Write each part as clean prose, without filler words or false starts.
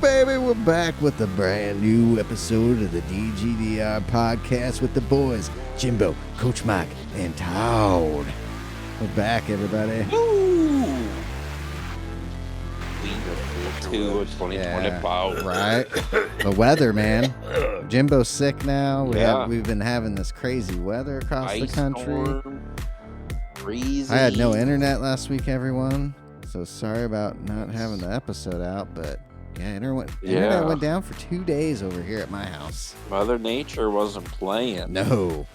Baby, we're back with a brand new episode of the DGDR podcast with the boys, Jimbo, Coach Mike, and Todd. We're back, everybody. Woo! Week 2 of 2025. Right? The weather, man. Jimbo's sick now. We've been having this crazy weather across the country. Storm, freezing. I had no internet last week, everyone. So sorry about not having the episode out, but yeah, internet went down for 2 days over here at my house. Mother Nature wasn't playing. No,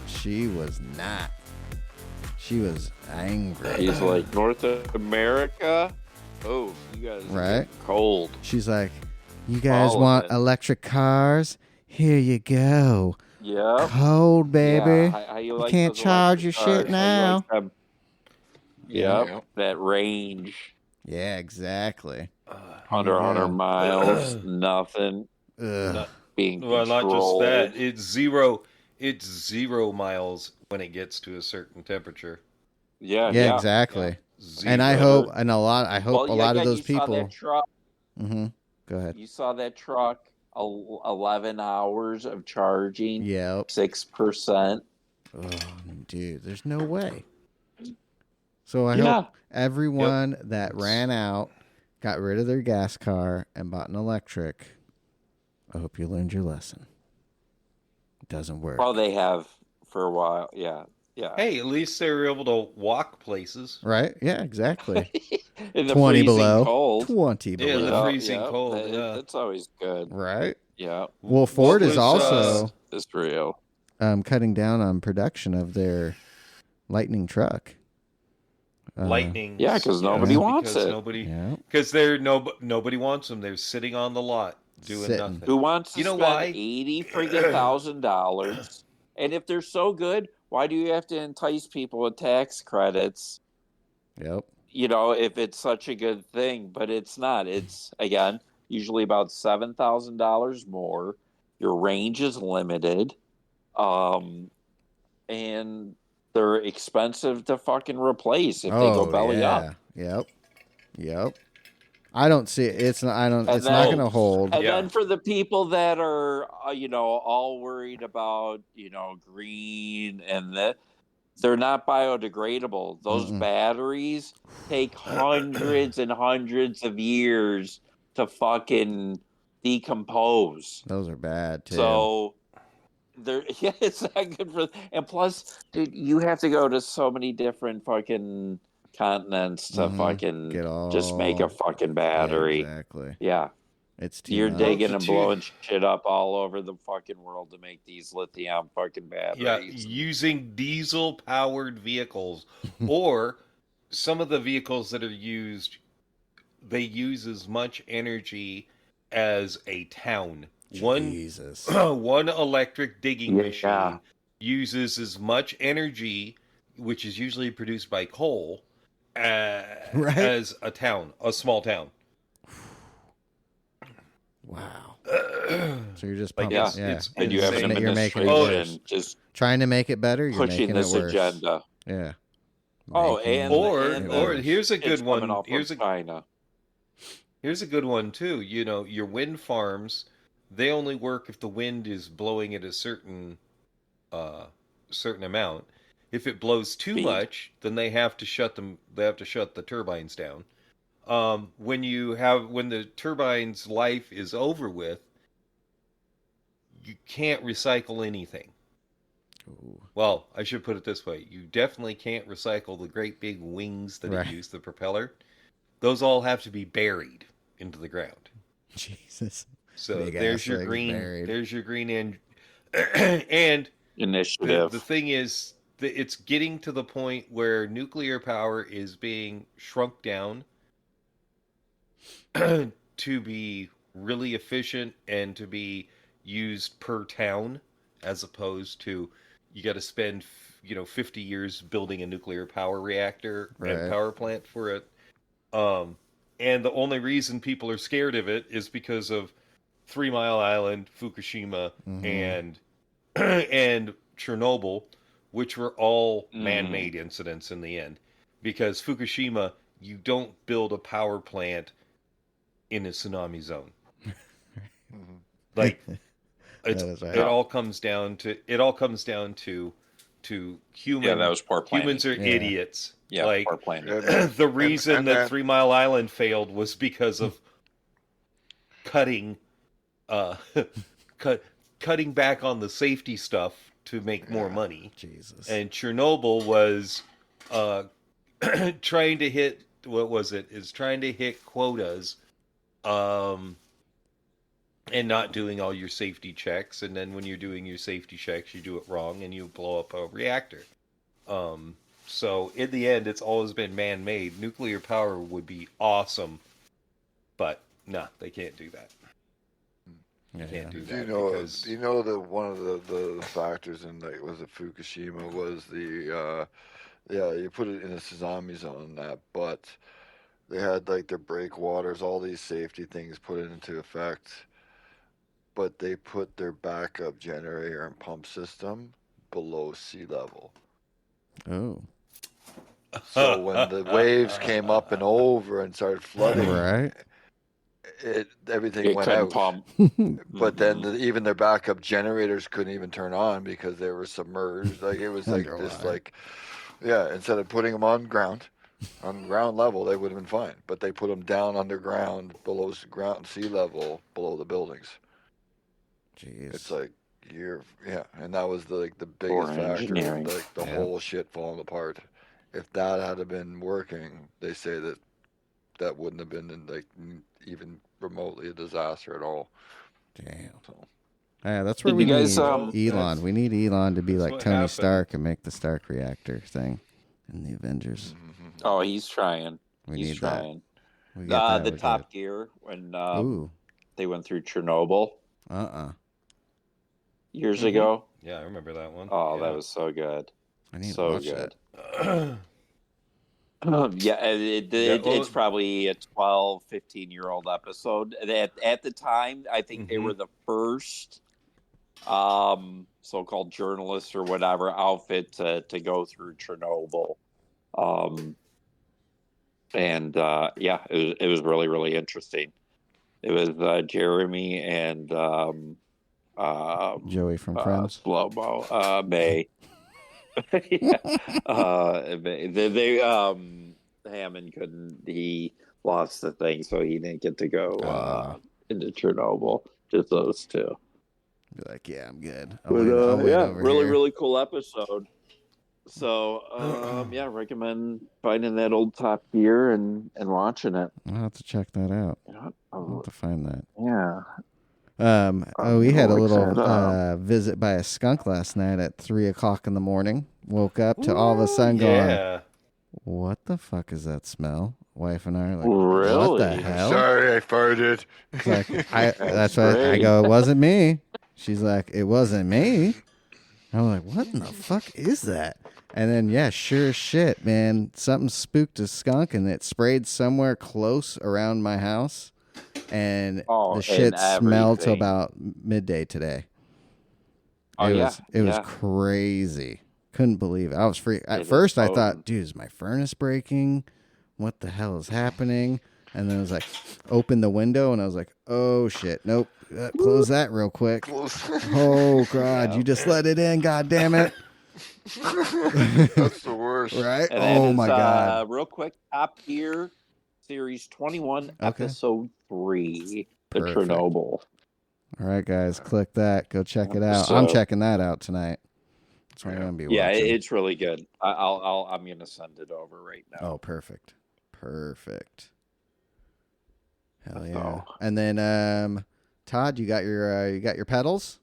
she was not. She was angry. He's like, North America? Oh, you guys are cold. She's like, you guys want electric cars? Here you go. Yeah. Cold, baby. Yeah. How you like can't charge your shit now. That range. Yeah, exactly. 100 miles, nothing. Being well, controlled. not just that. It's zero miles when it gets to a certain temperature. Yeah, exactly. Zero. And I hope a lot of those people. Saw that truck. Mm-hmm. Go ahead. You saw that truck. 11 hours of charging. Yep. 6%. Oh, dude, there's no way. So I hope everyone that ran out, got rid of their gas car, and bought an electric. I hope you learned your lesson. It doesn't work. Well, they have for a while. Yeah. Hey, at least they were able to walk places. Right? Yeah, exactly. In the 20 freezing below. cold. 20 below. Yeah, the freezing cold. That's always good. Right? Yeah. Well, Ford is also it's real. Cutting down on production of their Lightning truck. Lightning. Yeah, because nobody wants it. Because nobody wants them. They're sitting on the lot doing nothing. Who wants to spend why? $80,000? And if they're so good, why do you have to entice people with tax credits? Yep. If it's such a good thing, but it's not. It's, again, usually about $7,000 more. Your range is limited. And they're expensive to fucking replace if they go belly up. Yep. I don't see it. It's not going to hold. And then for the people that are, all worried about, green and that, they're not biodegradable. Those batteries take hundreds and hundreds of years to fucking decompose. Those are bad too. So it's not good for. And plus, dude, you have to go to so many different fucking continents to fucking just make a fucking battery. Yeah, exactly. Yeah. You're digging and blowing shit up all over the fucking world to make these lithium fucking batteries. Yeah, using diesel-powered vehicles. Or some of the vehicles that are used, they use as much energy as a town. Jesus. One electric digging machine uses as much energy, which is usually produced by coal, as a small town. Wow. So you're just pumping. And you have an administration just trying to make it better. You're pushing this agenda. Yeah. Or here's a good one. Here's a good one too. Your wind farms, they only work if the wind is blowing at a certain amount. If it blows too much, then they have to shut them. They have to shut the turbines down. When the turbine's life is over with, you can't recycle anything. Ooh. Well, I should put it this way. You definitely can't recycle the great big wings that it used, the propeller. Those all have to be buried into the ground. Jesus. So there's your green. There's your green and initiative. The thing is, it's getting to the point where nuclear power is being shrunk down to be really efficient and to be used per town, as opposed to you got to spend 50 years building a nuclear power reactor and power plant for it. And the only reason people are scared of it is because of 3 Mile Island, Fukushima, and Chernobyl, which were all man-made incidents in the end. Because Fukushima, you don't build a power plant in a tsunami zone. Mm-hmm. Like That is right. it all comes down to Yeah, that was poor planning. humans are Yeah. idiots. Yeah, Like poor planning. the reason and that then- 3 Mile Island failed was because of cutting cutting back on the safety stuff to make more money. Jesus. And Chernobyl was trying to hit, what was it? Is trying to hit quotas and not doing all your safety checks, and then when you're doing your safety checks you do it wrong and you blow up a reactor. So in the end it's always been man-made. Nuclear power would be awesome, but no, they can't do that. Yeah. Can't do Do that you know that one of the factors in, like, was it Fukushima, was the you put it in a tsunami zone and that, but they had like their breakwaters, all these safety things put into effect, but they put their backup generator and pump system below sea level. Oh. So when the waves came up and over and started flooding, Right. everything It went couldn't out. pump. But then even their backup generators couldn't even turn on because they were submerged. Like it was like this, Underwater. like, yeah. Instead of putting them on ground level, they would have been fine. But they put them down underground, below ground sea level, below the buildings. Jeez. It's like and that was the biggest Poor factor, engineering. like the Yeah. whole shit falling apart. If that had been working, they say that wouldn't have been like even remotely a disaster at all. Damn. So. Yeah, that's where Did we you guys, need Elon. We need Elon to be that's like what Tony happened. Stark and make the Stark reactor thing in the Avengers. Oh, he's trying. We He's need trying. that. We get that. The we Top Gear when get it. Ooh. they went through Chernobyl years ago. Yeah, I remember that one. Oh, yeah. that was so good. I need to So watch good. that. It's probably a 12, 15-year-old episode. At the time, I think they were the first so-called journalists or whatever outfit to go through Chernobyl. It was really, really interesting. It was Jeremy and Joey from Friends. Slow-mo, May. Hammond couldn't. He lost the thing, so he didn't get to go into Chernobyl. Just those two. Be like, yeah, I'm good. Really cool episode. So, recommend finding that old Top Gear and watching it. I'll have to check that out. Yeah. I'll have to find that. Yeah. We had a little that visit by a skunk last night at 3:00 in the morning. Woke up to all of a sudden going, what the fuck is that smell? Wife and I are like, Really? what the hell? Sorry, I farted. It's like, that's what I go, it wasn't me. She's like, it wasn't me. I'm like, what in the fuck is that? And then, sure as shit, man, something spooked a skunk and it sprayed somewhere close around my house. And the shit smelled till about midday today. It was crazy. Couldn't believe it. I was free. At first, I thought, dude, is my furnace breaking? What the hell is happening? And then I was like, open the window, and I was like, oh shit, nope. Close that real quick. Oh god, you just let it in. God damn it. That's the worst. Right? And my god. Real quick, Top Gear Series 21, Episode 3, the Perfect. Chernobyl. All right, guys, click that. Go check it out. I'm checking that out tonight. That's what I'm gonna be watching. Yeah, it's really good. I'm gonna send it over right now. Oh, perfect. Hell yeah! And then, Todd, you got your pedals.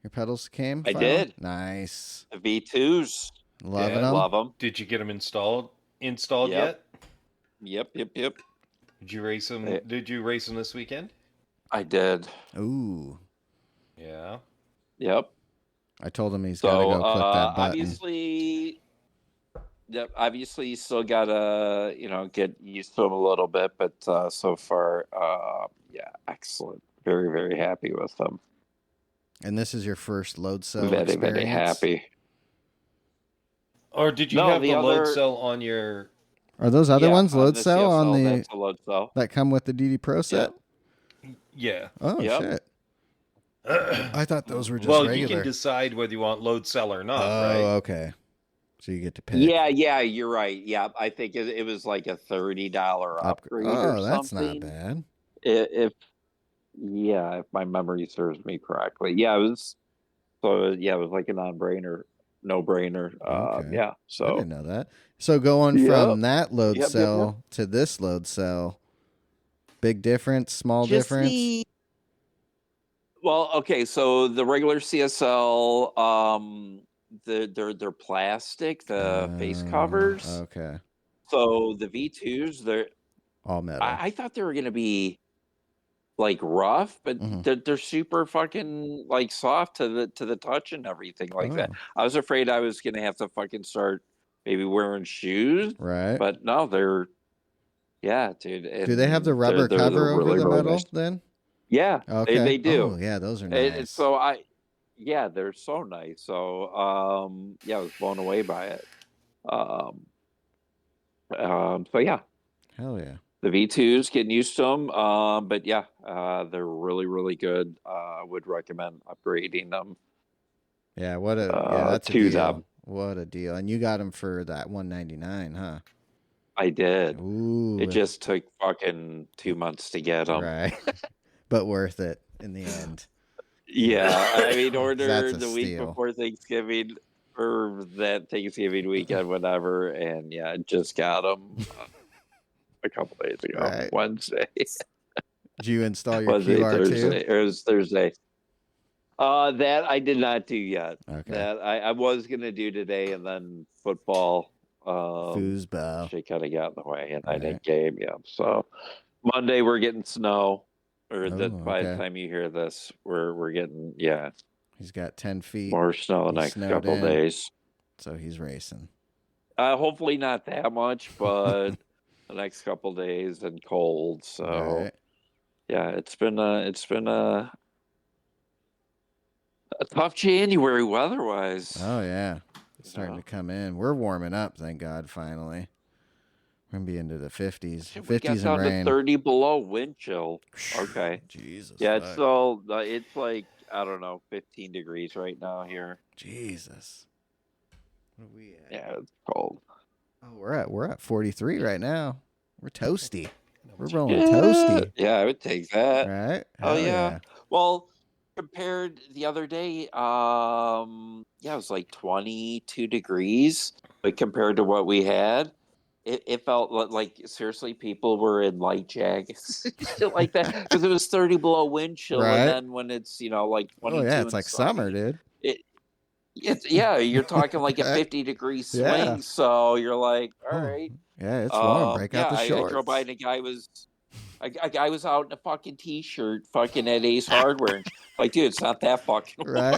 Your pedals came. I did. Nice. The V2s. Loving them. Love them. Did you get them installed yet? Yep. Did you race them? Did you race them this weekend? I did. Ooh. Yeah. Yep. I told him he's got to go click that button. Obviously, you still gotta, get used to them a little bit, but so far, excellent. Very, very happy with them. And this is your first load cell Very, experience? very happy. Or did you have the load cell on your Are those other ones load cell CSL, on the that's a load cell that come with the DD Pro set? Yeah. Oh Yep. shit! I thought those were just Well, regular. you can decide whether you want load cell or not, Oh, right? okay. So you get to pick. Yeah, you're right. Yeah, I think it was like a $30 upgrade or something. That's not bad. If my memory serves me correctly. Yeah, it was. So it was like a no brainer. Okay. Yeah. So I didn't know that. So going from that load cell to this load cell, big difference, small difference. Well, okay. So the regular CSL, they're plastic, the face covers. Okay. So the V2s, they're all metal. I thought they were gonna be like rough, but they're super fucking like soft to the touch and everything like that. I was afraid I was gonna have to fucking start maybe wearing shoes, right? But no, they're dude. Do they have the rubber cover over really, the really metal nice. then? Yeah, okay. They do. Oh yeah, those are nice. So they're so nice. So I was blown away by it. So yeah. Hell yeah. The V2s, getting used to them. But yeah, they're really, really good. I would recommend upgrading them. Yeah, that's a deal. Them. What a deal. And you got them for that $199, huh? I did. Ooh. It just took fucking 2 months to get them. Right. But worth it in the end. Yeah. I mean, ordered the week steal. before Thanksgiving or that Thanksgiving weekend, whatever. And yeah, just got them. A couple days ago, right. Wednesday. Did you install your QR Thursday, too? It was Thursday. That I did not do yet. Okay. That I was gonna do today, and then football. Foosball. She kind of got in the way, and I didn't game. Yeah. So Monday we're getting snow, or by the time you hear this, we're getting He's got 10 feet more snow the next couple days. So he's racing. Hopefully not that much, but. The next couple days and cold, so it's been a tough January weather-wise. Oh yeah, it's starting to come in. We're warming up, thank God. Finally, we're gonna be into the 50s, 50s and rain. To 30 below wind chill. Okay, Jesus. Yeah, it's like I don't know, 15 degrees right now here. Jesus. What are we at? Yeah, it's cold. Oh, we're at 43 right now. We're toasty. We're rolling toasty. Yeah, I would take that. Right? Oh yeah. Well, compared the other day, it was like 22 degrees, but compared to what we had, it felt like seriously people were in light jackets, shit like that, because it was 30 below wind chill, and then when it's like 22. Oh yeah, it's like summer, dude. You're talking like a 50-degree swing, so you're like, all right. Yeah, it's warm. Break out the shorts. I drove by and a guy was out in a fucking t-shirt, fucking at Ace Hardware. And like, dude, it's not that fucking warm.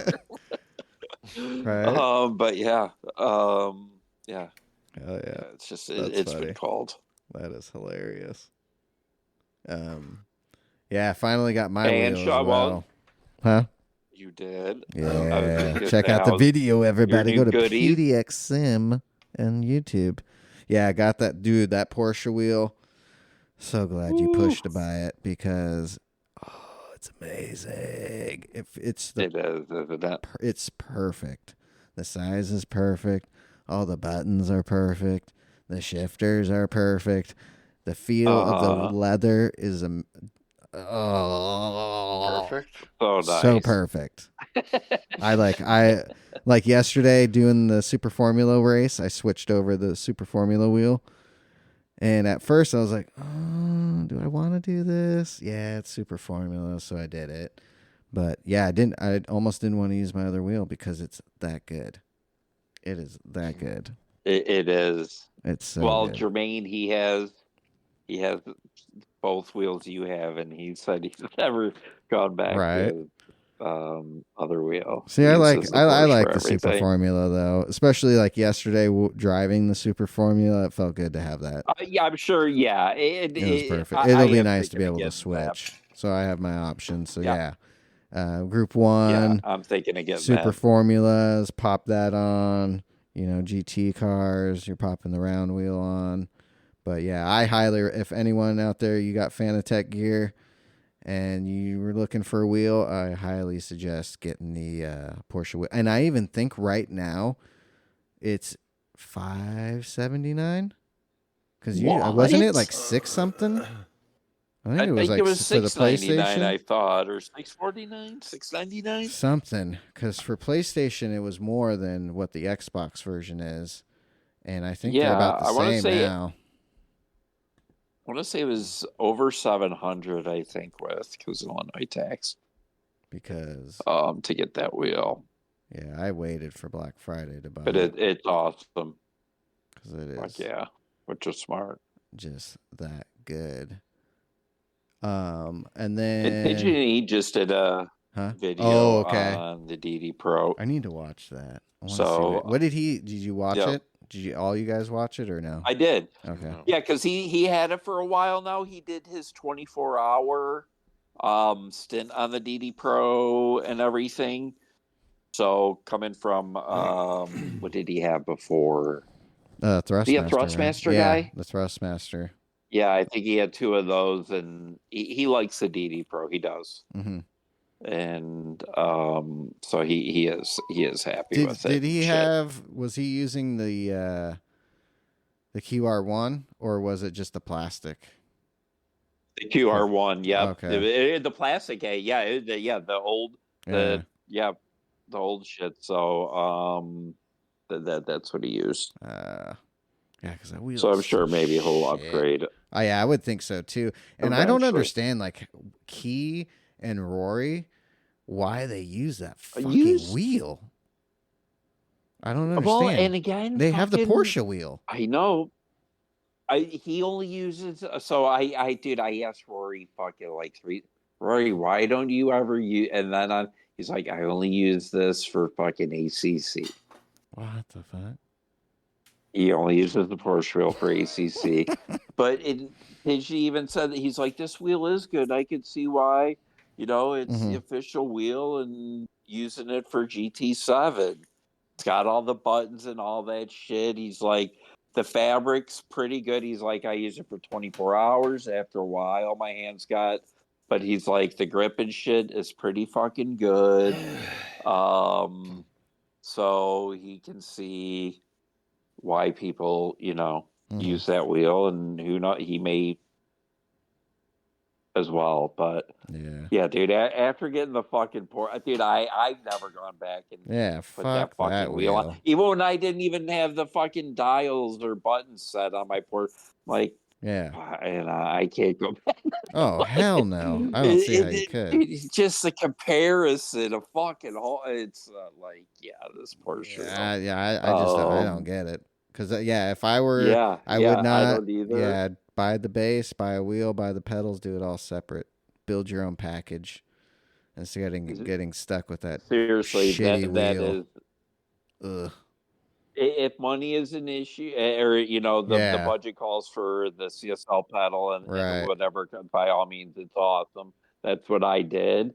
Right. But yeah. Hell yeah. It's just it's been cold. That is hilarious. Yeah, I finally got my wheels as well. Huh? You did. Yeah. Check out the video, everybody. Go to PDX Sim and YouTube. Yeah, I got that, dude, that Porsche wheel. So glad you pushed to buy it because it's amazing. It is, isn't it? It's perfect. The size is perfect. All the buttons are perfect. The shifters are perfect. The feel of the leather is perfect. So nice. So perfect. I like yesterday doing the Super Formula race. I switched over the Super Formula wheel, and at first I was like, "Oh, do I want to do this?" Yeah, it's Super Formula, so I did it. But yeah, I almost didn't want to use my other wheel because it's that good. It is that good. It is. It's so good. Jermaine, he has both wheels you have, and he said he's never gone back to other wheel. See, I like the Super Formula though, especially like yesterday driving the Super Formula. It felt good to have that. Yeah, I'm sure. Yeah, it was perfect. It'll be nice to be able to switch. So I have my options. So Group 1. Yeah, I'm thinking of getting Super Formulas. Pop that on. GT cars. You're popping the round wheel on. But yeah, I highly, if anyone out there, you got Fanatec gear and you were looking for a wheel, I highly suggest getting the Porsche wheel. And I even think right now it's $579 because wasn't it like six something? I think it was for the PlayStation. I thought, or $649, $699, something. Because for PlayStation, it was more than what the Xbox version is, and I think they're about the same now. I want to say it was over 700. I think because of Illinois tax. Because to get that wheel. Yeah, I waited for Black Friday to buy it. But it's awesome. Because it is. Like, yeah, which is smart. Just that good. And then PG&E just did a video on the DD Pro. I need to watch that. I want to see what did you watch it? Did all you guys watch it or no? I did. Okay. Yeah, because he had it for a while now. He did his 24-hour stint on the DD Pro and everything. So coming from what did he have before? Thrustmaster. Thrustmaster right? guy? Yeah, the Thrustmaster. Yeah, I think he had 2 of those, and he likes the DD Pro. He does. Mm-hmm. And so he is happy with it. Was he using the QR1 or was it just the plastic? The QR1, yeah. Okay. The plastic, the old, the old shit. So that's what he used. Yeah, because that wheel. So I'm sure maybe he'll upgrade. Oh yeah, I would think so too. And eventually. I don't understand like Key and Rory why they use that fucking wheel. I don't understand. Well, and again, they have the Porsche wheel. I know. He only uses. So I asked Rory fucking like 3. Rory, why don't you ever use? And then he's like, I only use this for fucking ACC. What the fuck? He only uses the Porsche wheel for ACC. But she even said that he's like, this wheel is good. I could see why. It's the official wheel and using it for GT7. It's got all the buttons and all that shit. He's like, the fabric's pretty good. He's like, I use it for 24 hours. After a while, my hands got... But he's like, the grip and shit is pretty fucking good. So he can see why people, use that wheel. And who knows, he may... as well, but yeah, dude. After getting the fucking dude, I've never gone back and put that fucking wheel on. Even when I didn't even have the fucking dials or buttons set on my Porsche, like and I can't go back. Oh hell no! I don't see how you could. It's just the comparison of fucking. It's like this Porsche. I just I don't get it because if I were, I would not. I don't either. Yeah. Buy the base, buy a wheel, buy the pedals, do it all separate. Build your own package instead of getting stuck with that shitty wheel. Ugh. If money is an issue, or the budget calls for the CSL pedal and whatever, by all means, it's awesome. That's what I did.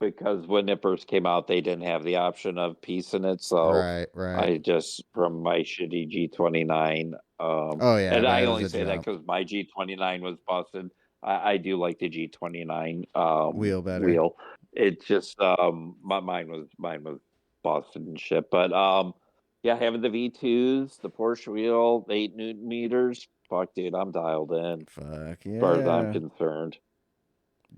Because when it first came out, they didn't have the option of piecing it. So I just, from my shitty G29. And I only say that because my G29 was busted. I do like the G29 wheel better. It's just mine was busted and shit. But having the V2s, the Porsche wheel, the 8 Newton meters. Fuck, dude, I'm dialed in. Fuck yeah. As far as I'm concerned.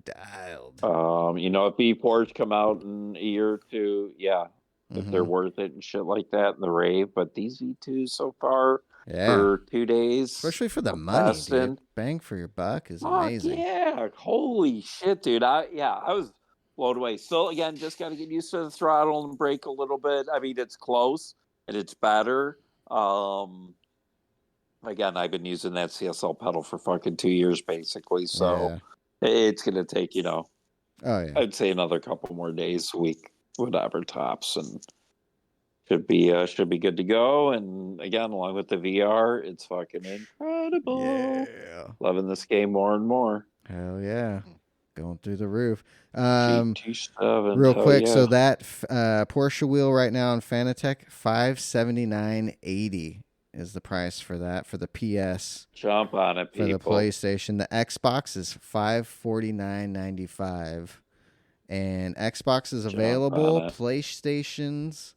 Dialed. If V4s come out in a year or two, if they're worth it and shit like that in the rave. But these V2s so far for 2 days, especially for the money, dude. Bang for your buck is amazing. Yeah, holy shit, dude. I was blown away. Still, again, just got to get used to the throttle and brake a little bit. I mean, it's close and it's better. Again, I've been using that CSL pedal for fucking 2 years, basically. So. It's going to take, I'd say another couple more days, a week, whatever, tops, and should be good to go. And again, along with the VR, it's fucking incredible. Yeah. Loving this game more and more. Hell yeah. Going through the roof. GT7, real quick, so that Porsche wheel right now on Fanatec, $579.80 is the price for that for the PS. Jump on it, For people. the PlayStation. The Xbox is $549.95. And Xbox is available. PlayStation's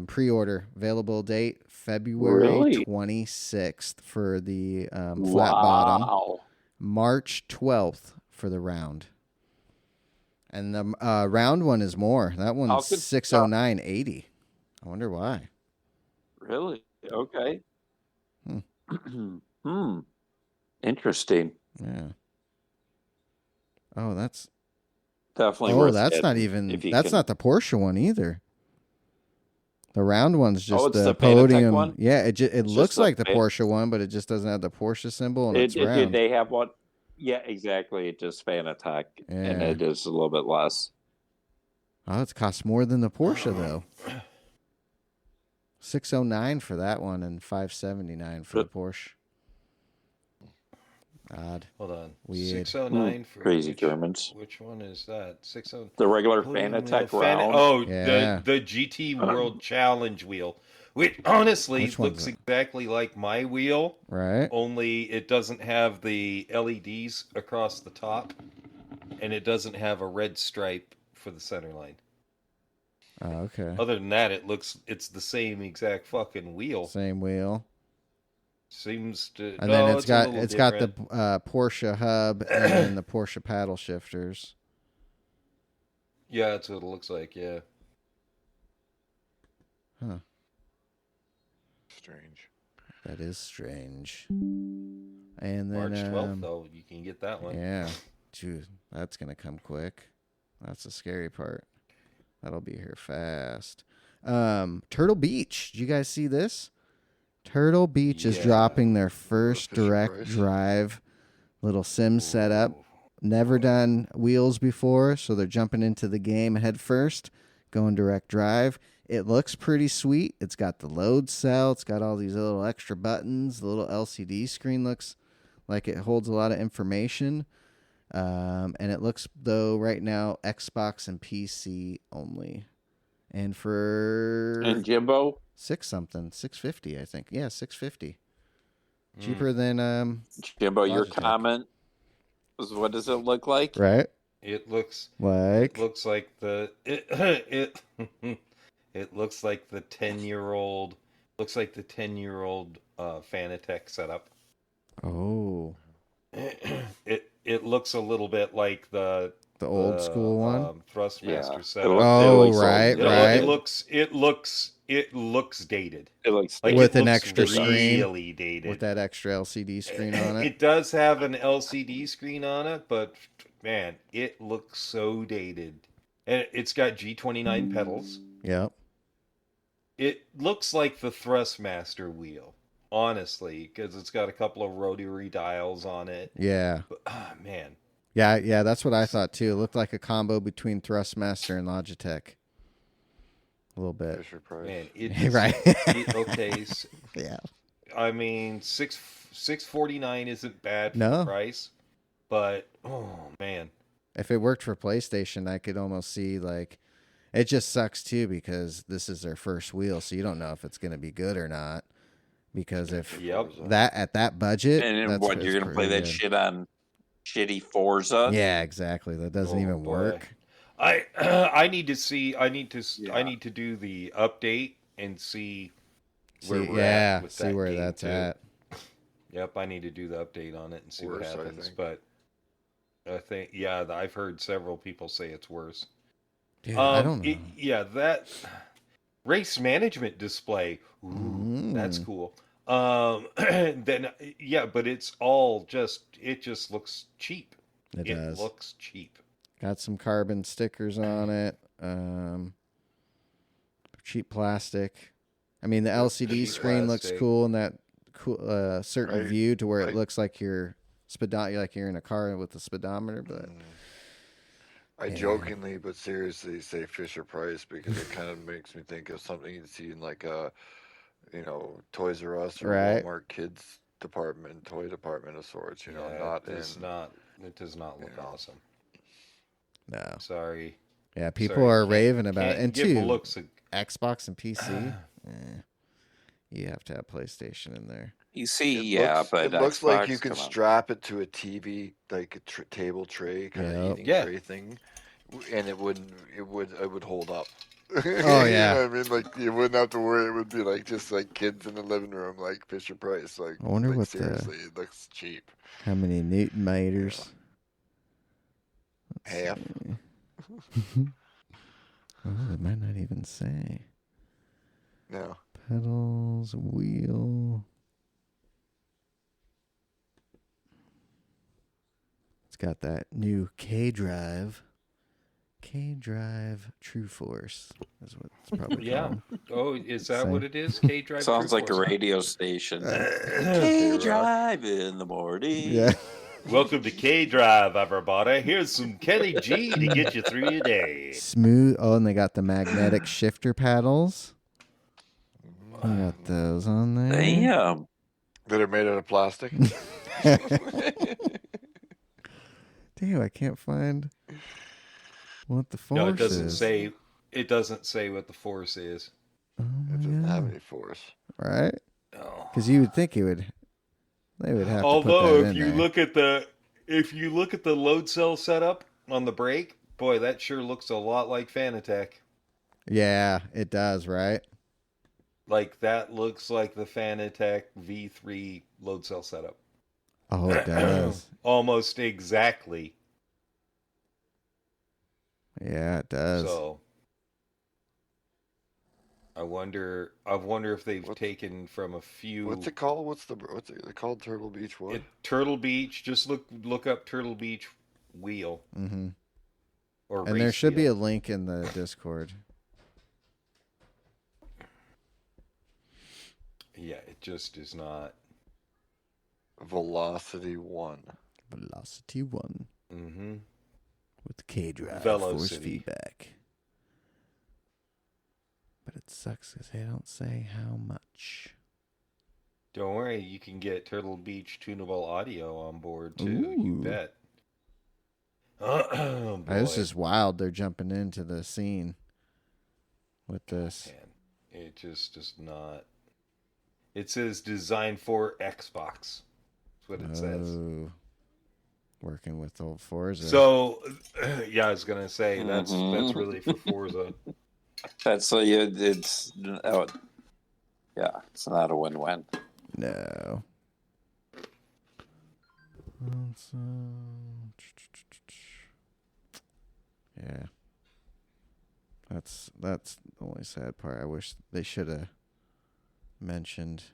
pre-order available date February 26th for the flat bottom. March 12th for the round. And the round one is more. That one's $609.80. I wonder why. Really? Okay. Interesting. Yeah. Oh, that's definitely. Oh, that's not even. That's not the Porsche one either. The round one's just the podium. One? Yeah, it looks like the Porsche one, but it just doesn't have the Porsche symbol, and it's round. They have one? Yeah, exactly. It just Fanatec, and it is a little bit less. Oh, it costs more than the Porsche though. $609 for that one and $579 for the Porsche. Odd. Hold on. Weird. 609 for crazy Germans. Which one is that? 609. The regular Fanatec round. Oh, yeah. the GT World Challenge wheel. Which honestly looks exactly like my wheel. Right. Only it doesn't have the LEDs across the top, and it doesn't have a red stripe for the center line. Oh, okay. Other than that, it's the same exact fucking wheel. Same wheel. Seems to, and then it's got the Porsche hub and then the Porsche paddle shifters. Yeah, that's what it looks like. Yeah. Huh. Strange. That is strange. And then March 12th, though, you can get that one. Yeah, dude, that's gonna come quick. That's the scary part. That'll be here fast. Turtle Beach. Did you guys see this? Turtle Beach is dropping their first direct drive little sim setup. Never done wheels before, so they're jumping into the game head first, going direct drive. It looks pretty sweet. It's got the load cell. It's got all these little extra buttons. The little LCD screen looks like it holds a lot of information. And it looks, though, right now, Xbox and PC only. And Jimbo? $650, I think. Yeah, $650. Cheaper than Jimbo, Logitech. your comment is, what does it look like? Right? It looks like it looks like the it looks like the 10-year-old Fanatec setup. Oh. It looks a little bit like the old school one, Thrustmaster setup. Right. It looks dated. It looks like with an extra really screen, dated with that extra LCD screen on it. It does have an LCD screen on it, but man, it looks so dated. And it's got G29 pedals. Yep. It looks like the Thrustmaster wheel, honestly, because it's got a couple of rotary dials on it. Yeah. But, man. Yeah, that's what I thought too. It looked like a combo between Thrustmaster and Logitech. A little bit. Man, right. Yeah. I mean, $649 isn't bad for the price, but oh man. If it worked for PlayStation, I could almost see like it just sucks too because this is their first wheel, so you don't know if it's going to be good or not. Because if that at that budget, and what you're going to play that shit on shitty Forza? Yeah, exactly. That doesn't even work. I need to do the update and see where we're at with that where game that's too. at. Yep, I need to do the update on it and see what happens. But I think I've heard several people say it's worse. Dude, I don't know. That race management display. Ooh, that's cool. Then but it just looks cheap. It does. Looks cheap. Got some carbon stickers on it. Cheap plastic. I mean, the LCD screen looks cool in that certain view to where it looks like you're in a car with a speedometer. But I jokingly but seriously say Fisher Price because it kind of makes me think of something you'd see in like a, Toys R Us or Walmart kids department, toy department of sorts. It does not look awesome. No. Sorry. Yeah, people are raving about it. And give two, looks Xbox and PC. You have to have PlayStation in there. PC, but it looks like you Xbox, can come on. strap it to a TV, like a table tray, kind of eating tray thing, and it would hold up. Oh You yeah. know what I mean? Like you wouldn't have to worry. It would be like just like kids in the living room, like Fisher Price. Like, I wonder what seriously, it looks cheap. How many Newton meters? Half. Oh, it might not even say. No. Pedals, wheel. It's got that new K-Drive. K-Drive True Force is what it's probably called. Oh, is that what it is? K-Drive Sounds True like Force. a radio station. K-Drive in the morning. Yeah. Welcome to K-Drive, everybody. Here's some Kenny G to get you through your day. Smooth. Oh, and they got the magnetic shifter paddles. You got those on there. Damn. That are made out of plastic. Damn, I can't find what the force No, it doesn't is. say. It doesn't say what the force is. Oh It doesn't have any force. Right? No. Because you would think it would. They would have Although, to put that in there. if you look at the load cell setup on the brake, boy, that sure looks a lot like Fanatec. Yeah, it does, right? Like that looks like the Fanatec V3 load cell setup. Oh, it does. Almost exactly. Yeah, it does. So I wonder if they've taken from a few. What's it called? What's it called? Turtle Beach what? Turtle Beach. Just look up Turtle Beach wheel. Mm-hmm. Or and there should be a link in the Discord. Yeah, it just is not. Velocity 1. Velocity 1. Mm-hmm. With K-Drive Velocity. force feedback. But it sucks because they don't say how much. Don't worry, you can get Turtle Beach tunable audio on board too. Ooh. You bet. Oh, boy. This is wild. They're jumping into the scene with this. Man, it just does not. It says designed for Xbox. That's what it says. Working with old Forza. So, yeah, I was gonna say that's really for Forza. It's it's not a win-win. No. Yeah. That's the only sad part. I wish they should have mentioned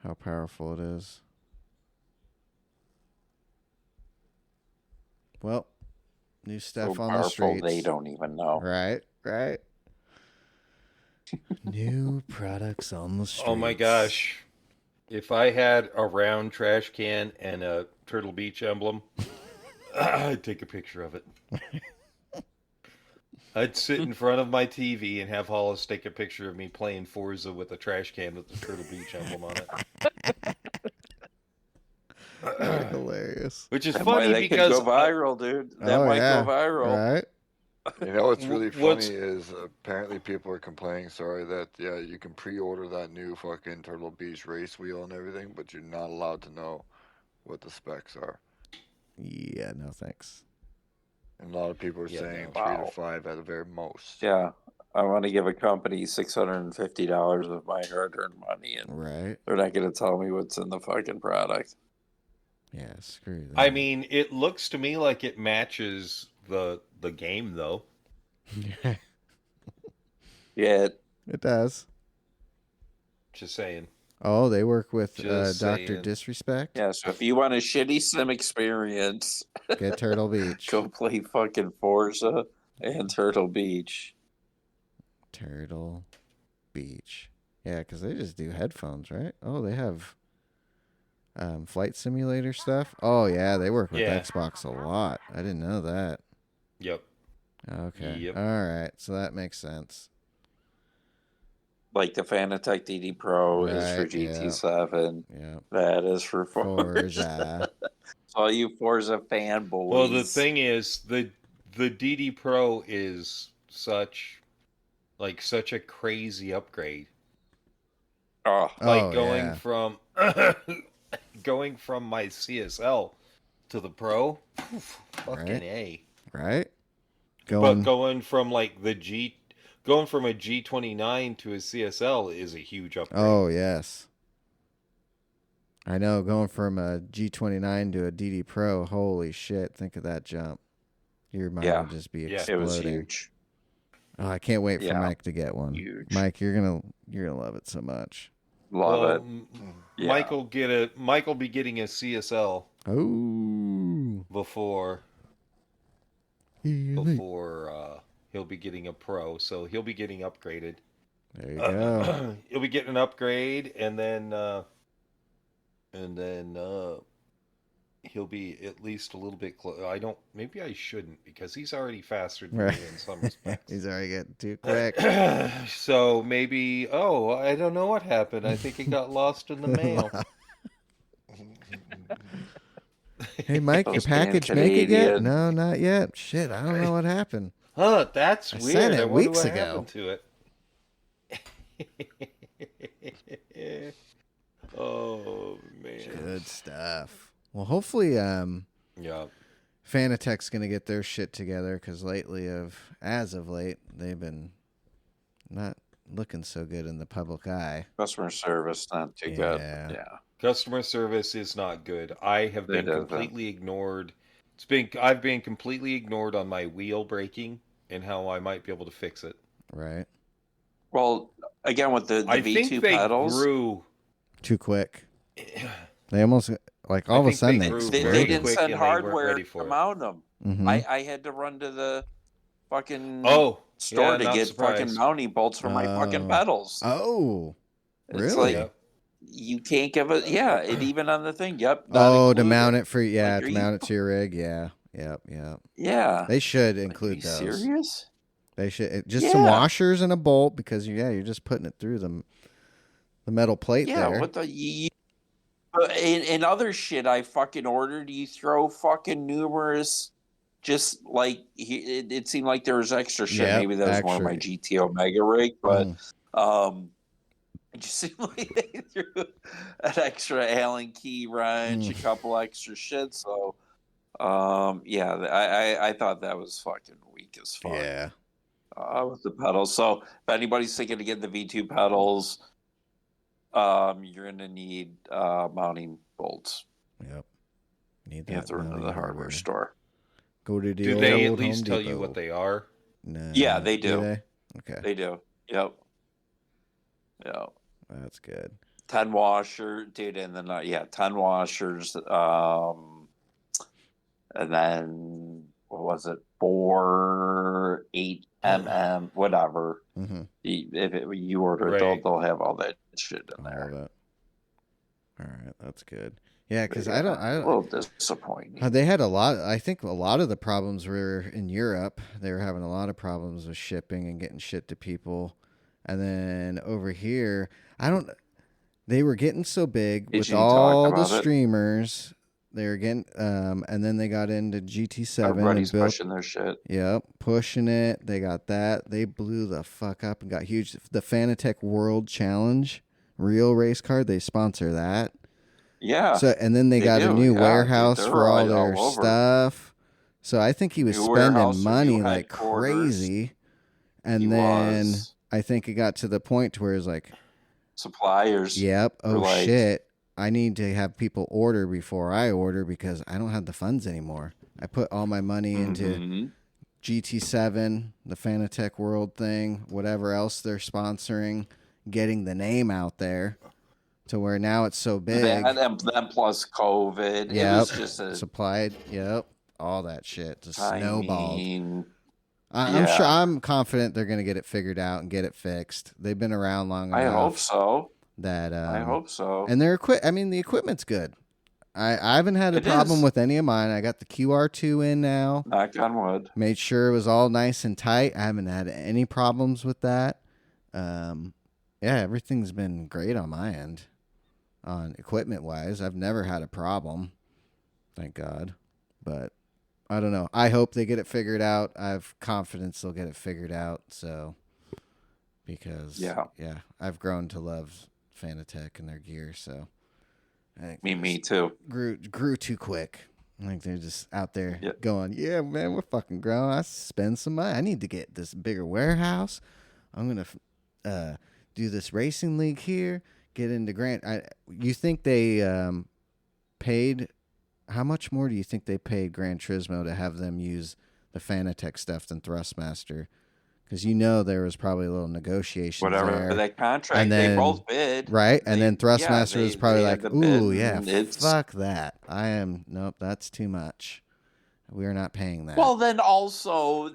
how powerful it is. Well, new stuff So on powerful, the streets. they don't even know. Right. New products on the streets. Oh my gosh. If I had a round trash can and a Turtle Beach emblem, I'd take a picture of it. I'd sit in front of my TV and have Hollis take a picture of me playing Forza with a trash can with the Turtle Beach emblem on it. Hilarious. Which is That funny might because could go viral, dude. That might go viral. Right? You know what's really funny is apparently people are complaining, that you can pre-order that new fucking Turtle Beach race wheel and everything, but you're not allowed to know what the specs are. Yeah, no thanks. And a lot of people are saying 3 to 5 at the very most. Yeah, I want to give a company $650 of my hard-earned money, and they're not going to tell me what's in the fucking product. Yeah, screw that. I mean, it looks to me like it matches the game, though. Yeah, it does. Just saying. Oh, they work with Just Dr. saying. Disrespect? Yeah, so if you want a shitty sim experience, get Turtle Beach. Go play fucking Forza and Turtle Beach. Turtle Beach. Yeah, because they just do headphones, right? Oh, they have flight simulator stuff. Oh, yeah, they work with Xbox a lot. I didn't know that. Yep. Okay. Yep. All right, so that makes sense. Like the Fanatec DD Pro is for GT7. Yeah. That is for Forza. All you Forza fanboys. Well, the thing is, the DD Pro is such a crazy upgrade. Oh, Like going yeah. from going from my CSL to the Pro, fucking Right. A. Right? But going from like going from a G29 to a CSL is a huge upgrade. Oh, yes. I know, going from a G29 to a DD Pro, holy shit, think of that jump. Your mind Yeah. would just be Yeah. it was exploding. huge. Oh, I can't wait for Yeah. Mike to get one. Huge. Mike, you're gonna love it so much. Love Well, it. Yeah. Mike will be getting a CSL Oh, before he'll be getting a Pro, so he'll be getting upgraded. there you go. He'll be getting an upgrade, and then he'll be at least a little bit close. Maybe I shouldn't, because he's already faster than me in some respects. He's already getting too quick. So maybe, I don't know what happened. I think it got lost in the mail. Hey, Mike, your Those package damn make it yet? Canadian. No, not yet. Shit, I don't know what happened. Huh, that's I weird. sent it I wonder weeks what ago. happened to it. Oh, man. Good stuff. Well, hopefully, Yeah. Fanatec's gonna get their shit together, because as of late, they've been not looking so good in the public eye. Customer service not too good. Yeah. Customer service is not good. I have been completely ignored. I've been completely ignored on my wheel braking and how I might be able to fix it. Right. Well, again, with the I V2 think they pedals, grew Too quick. They almost, like, all of a sudden they they grew they very didn't quick send and they weren't hardware ready to for it. mount them. Mhm. I had to run to the fucking store yeah, to not get surprised. fucking mounting bolts for my fucking pedals. Oh, It's really? like you can't give it. Yeah, it even on the thing. Yep. To mount it for Like, to mount it to your rig. Yeah. Yep. Yeah. They should Like, include are you those. serious? They should just some washers and a bolt, because you're just putting it through the metal plate there. Yeah. What the? In other shit I fucking ordered, you throw fucking numerous. Just like it seemed like there was extra shit. Yep, Maybe that was more of my GT Omega rig, but it just seemed like they threw an extra Allen key wrench, a couple extra shit. So, I thought that was fucking weak as fuck. Yeah. With the pedals. So if anybody's thinking of getting the V2 pedals, you're gonna need mounting bolts. Yep. Need that. You have to run to the hardware store. Go to the Do old they at Home least tell you Depot. what they are? No. Yeah, they do. They? Okay. They do. Yep. Yeah. That's good. 10 washer, dude, and then 10 washers. And then what was it? 4, 8 whatever. Mm-hmm. If you order it, Right. they'll have all that shit in All there. that. All right, that's good. Yeah, because A little disappointing. They had a lot. I think a lot of the problems were in Europe. They were having a lot of problems with shipping and getting shit to people. And then over here, they were getting so big with all the streamers. They were getting, and then they got into GT7. Everybody's pushing their shit. Yep, pushing it. They got that. They blew the fuck up and got huge. The Fanatec World Challenge real race car, they sponsor that. Yeah. So, and then they got a new warehouse for all their stuff. So I think he was spending money like crazy. And then I think it got to the point to where it's like suppliers. Yep. Oh shit. I need to have people order before I order, because I don't have the funds anymore. I put all my money into GT7, the Fanatec World thing, whatever else they're sponsoring, getting the name out there. To where now it's so big. Then plus COVID. Yep. It was just supplied. Yep. All that shit. Just snowballed. Yeah. I'm confident they're going to get it figured out and get it fixed. They've been around long enough. I hope so. I hope so. And the equipment's good. I haven't had a problem with any of mine. I got the QR2 in now. Knock on wood. Made sure it was all nice and tight. I haven't had any problems with that. Yeah, everything's been great on my end. On equipment wise, I've never had a problem, thank God. But I don't know. I hope they get it figured out. I have confidence they'll get it figured out. So, because I've grown to love Fanatec and their gear. So I think Me too. Grew too quick. I think they're just out there Yep. going, yeah, man, we're fucking growing. I spend some money. I need to get this bigger warehouse. I'm gonna do this racing league here. Get into You think they paid? How much more do you think they paid Gran Turismo to have them use the Fanatec stuff than Thrustmaster? Because there was probably a little negotiation Whatever there. that contract, And then, they both bid. Right? And then Thrustmaster was probably they like, had to bid, ooh, yeah, and fuck that. Nope, that's too much. We are not paying that. Well, then also,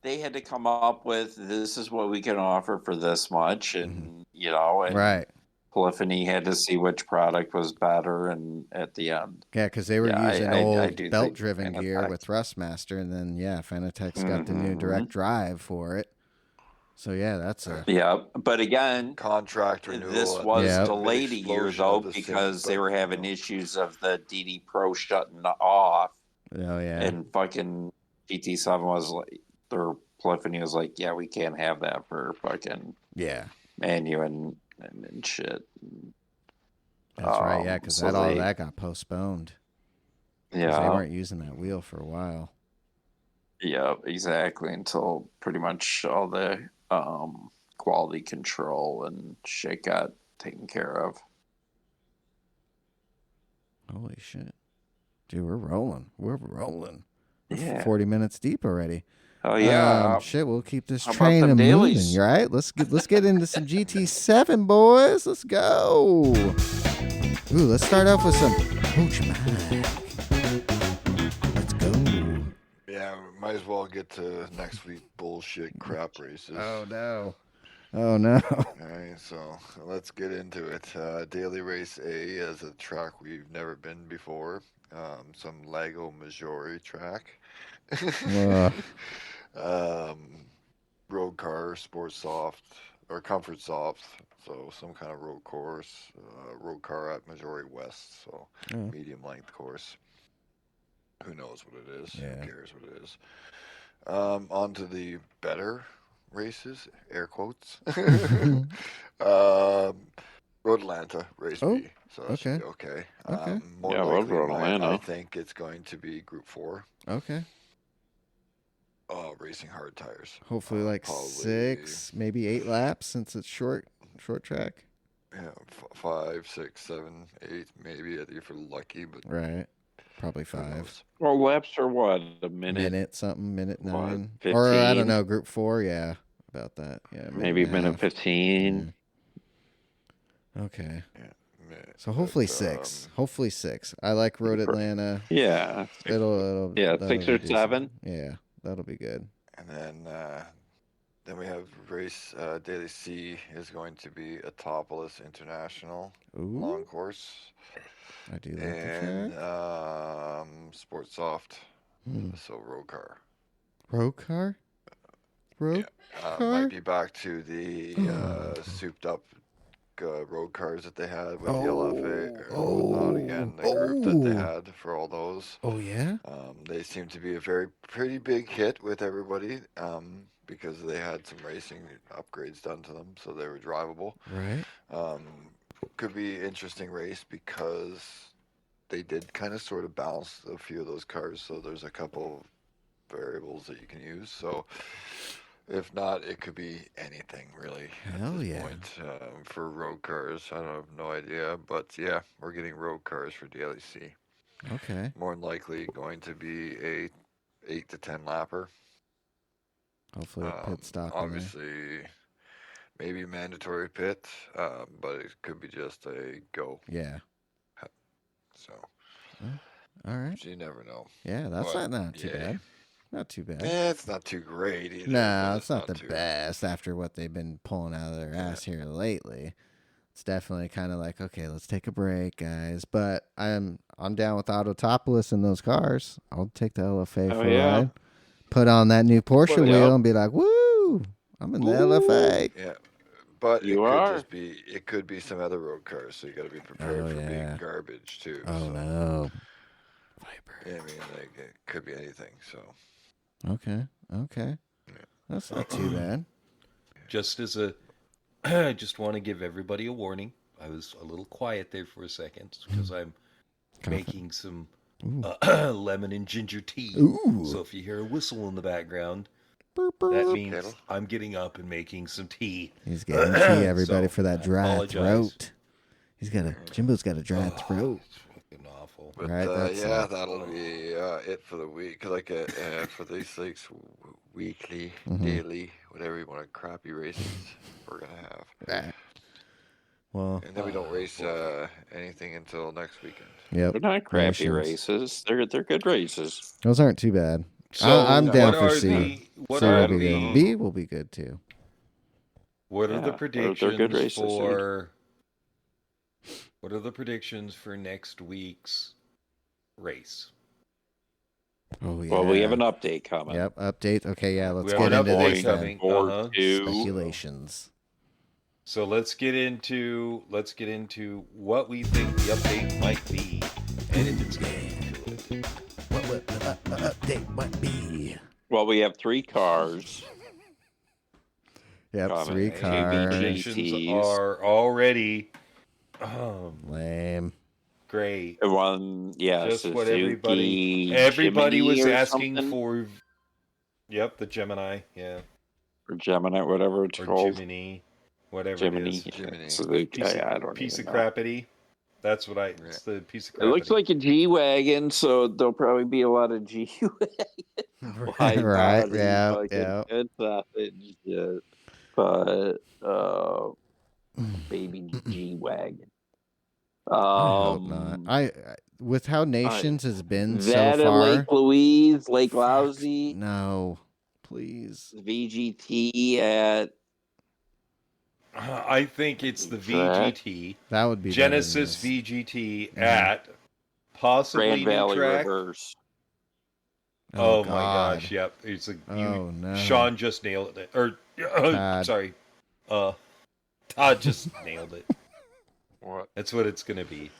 they had to come up with, this is what we can offer for this much. And, and right. Polyphony had to see which product was better, and at the end. Yeah, because they were using I old do belt-driven think gear Fanatec. with Thrustmaster, and then, Fanatec's got the new direct drive for it. So, yeah, that's a... Yeah, but again, contract renewal. this was Yeah. delayed a year, though, because they were having issues of the DD Pro shutting off. Oh, yeah. And fucking GT7 was like, their Polyphony was like, yeah, we can't have that for fucking Manu and shit. That's right, yeah, because all that got postponed. Yeah. They weren't using that wheel for a while. Yeah, exactly, until pretty much all the quality control and shit got taken care of. Holy shit. Dude, we're rolling. We're rolling. Yeah. 40 minutes deep already. Oh, yeah. Shit, we'll keep this how train about them moving, dailies? right? Let's get into some GT7, boys. Let's go. Ooh, let's start off with some Coach Mike. Let's go. Yeah, might as well get to next week bullshit crap races. Oh, no. Oh, no. All right, so let's get into it. Daily Race A is a track we've never been before. Some Lago Maggiore track. Road car, sport soft, or comfort soft. So some kind of road course. Road car at Maggiore West. So medium length course. Who knows what it is? Yeah. Who cares what it is? On to the better races, air quotes. Road Atlanta, race B. So that should be okay. More likely, Road Atlanta. I think it's going to be Group 4. Okay. Racing hard tires. Hopefully like probably 6, maybe 8 laps since it's short track. Yeah, 5, 6, 7, 8, maybe if you're lucky, but right. Probably 5. Well, laps are what? A minute? Something, minute 9. 15? Or I don't know, Group 4, yeah. About that. Yeah. Maybe minute 15. Yeah. Okay. Yeah. So hopefully 6. Hopefully 6. I like Road Atlanta. Yeah. It'll 6 or 7. Yeah, that'll be good. And then we have race Daily C is going to be Autopolis International long course. I do like and the track. Sport Soft. So road car. Road car? Road car? Might be back to the souped up road cars that they had with the LFA or whatnot again, the group that they had for all those. Oh, yeah? They seem to be a pretty big hit with everybody because they had some racing upgrades done to them, so they were drivable. Right. Could be an interesting race because they did kind of sort of balance a few of those cars, so there's a couple variables that you can use. So if not, it could be anything really at this point for road cars. I have no idea, but yeah, we're getting road cars for Daily C. Okay. More than likely going to be a 8 to 10 lapper. Hopefully a pit stop. Obviously, maybe mandatory pit, but it could be just a go. Yeah. So. All right. You never know. Yeah, that's not too bad. Not too bad. It's not too great either. No, it's not the best after what they've been pulling out of their ass here lately. It's definitely kind of like, okay, let's take a break, guys. But I'm down with Autotopolis in those cars. I'll take the LFA for a ride. Put on that new Porsche wheel and be like, woo, I'm in the LFA. Yeah. But it could be some other road cars, so you got to be prepared for being garbage too. Oh no, Viper. Yeah, I mean, like, it could be anything. So. Okay. Yeah. That's not too bad. Just as a I just want to give everybody a warning. I was a little quiet there for a second because I'm making some lemon and ginger tea. Ooh. So if you hear a whistle in the background, Burp, burp. that means Kettle. I'm getting up and making some tea. He's getting tea, everybody, So, for that I dry apologize. throat. Jimbo's got a dry throat. It's fucking awful. But Right, that's yeah, it. that'll be it for the week. Like for these like weekly, Mhm. daily, whatever you want, crappy races we're gonna have. Ah. Well, And then we don't race anything until next weekend. yep. They're not crappy Nations. races. They're good races. Those aren't too bad. So I'm down what for are C. what C are will be good. the B will be good too. what are the Yeah, they're predictions good races, dude. for what are the predictions for next week's race? Oh yeah. Well, we have an update coming. Yep. Update. Okay. Yeah. Let's We have get an into update this then. coming. Or two. Speculations. So let's get into what we think the update might be, and if it's going to it. What the update might be? Well, we have 3 cars. Yep. Comment. 3 Two cars. Predictions GTs. are already Lame. great. One, yeah, Just what Suzuki everybody was Jimny or asking something? for. Yep, the Gemini, yeah, Or Gemini, whatever it's or called. Jiminy, whatever Jiminy. it is. Jiminy. Suzuki. Piece of, I don't piece even of know. crappity. That's what it's the piece of It crappity. looks like a G-Wagon, so there'll probably be a lot of G-Wagon. Right. Yeah. Yeah. It's nothing shit. But, baby G-Wagon. I hope not. I with how Nations has been so That at far. Lake Louise, Lake Fuck, Lousy, No, please. VGT at I think it's the Track. VGT, That would be Genesis better than this. VGT Mhm. at possibly Grand new Valley track. Reverse. Oh, my God. gosh! Yep, it's a Oh no. Sean just nailed it. Or Todd. sorry, Todd just nailed it. What? That's what it's gonna be.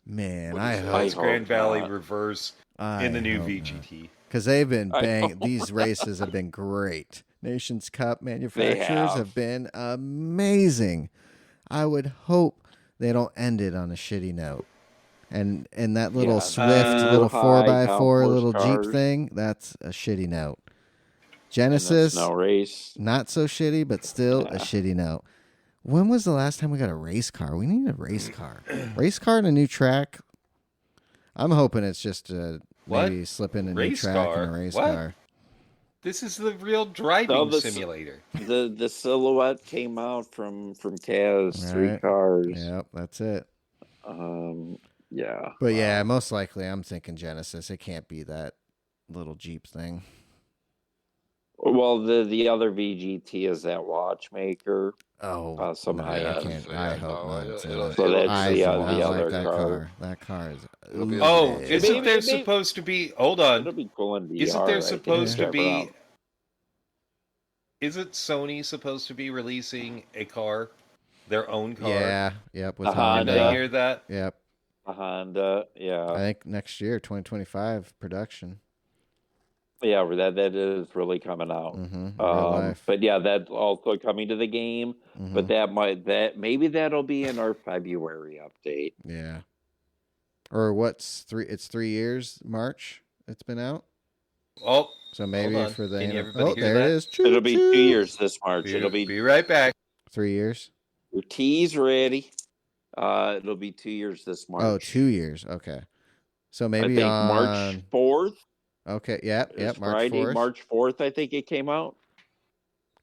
Man, What I is it? hope. It's hope Grand Valley not. Reverse I in the new hope not. VGT. Because they've been I bang. hope These races have been great. Nations Cup manufacturers have. have been amazing. I would hope they don't end it on a shitty note. And that little Yeah, Swift, too little high 4x4 downforce little cars. Jeep thing, that's a shitty note. In the Genesis, snow race. not so shitty, but still Yeah. a shitty note. When was the last time we got a race car? We need a race car. Race car and a new track. I'm hoping it's just What? maybe slip in a new Race track car? and a race What? car. This is the real driving No, simulator. The silhouette came out from Kaz, 3 Right. cars. Yep, that's it. Yeah. But yeah, most likely I'm thinking Genesis. It can't be that little Jeep thing. Well, the other VGT is that watchmaker. Oh, Somehow, no, yeah. I can't. I hope not. So that's I the do other not like that car. car. That car is. It'll be Oh, Maybe- isn't there maybe- supposed to be? Hold It'll on. be cool in VR. Isn't there I think, supposed to drive be? around. Isn't Sony supposed to be releasing a car, their own car? Yeah. Yep. With A Did Honda. I hear that? Yep. A Honda, I yeah. think next year, 2025 production. Yeah, that is really coming out. Mm-hmm. Real life. But yeah, that's also coming to the game. Mhm. But maybe that'll be in our February update. Yeah. Or what's 3? It's 3 years. March. It's been out. Oh, So maybe on. for the. Can you everybody Oh, hear there that? it is. Choo, It'll be 2 choo. years this March. It'll be be right back. 3 years. your tea's ready. It'll be 2 years this March. Oh, 2 years. Okay. So I maybe think on March 4th. Okay. Yep. Is March Friday, 4th. March 4th, I think it came out.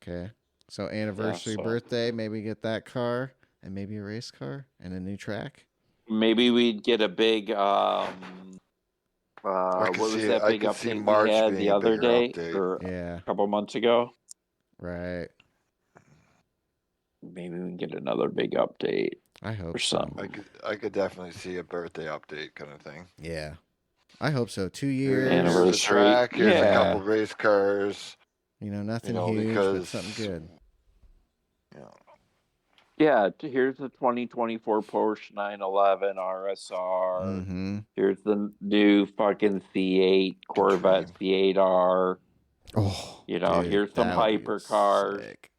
Okay. So anniversary, so- birthday, maybe get that car and maybe a race car and a new track. Maybe we'd get a big what could was see- that I big could see update March we had being the a other bigger day update. or Yeah. a couple months ago? Right. Maybe we can get another big update I hope or so. something. I could definitely see a birthday update kind of thing. Yeah. I hope so. 2 Here's years. Anniversary. the track. Here's Yeah. a couple race cars. Nothing You know, huge, because but something good. you know, Yeah, here's the 2024 Porsche 911 RSR. Mm-hmm. Here's the new fucking C8 Corvette C8R. Oh, You know, dude, here's some that would be hyper cars. sick.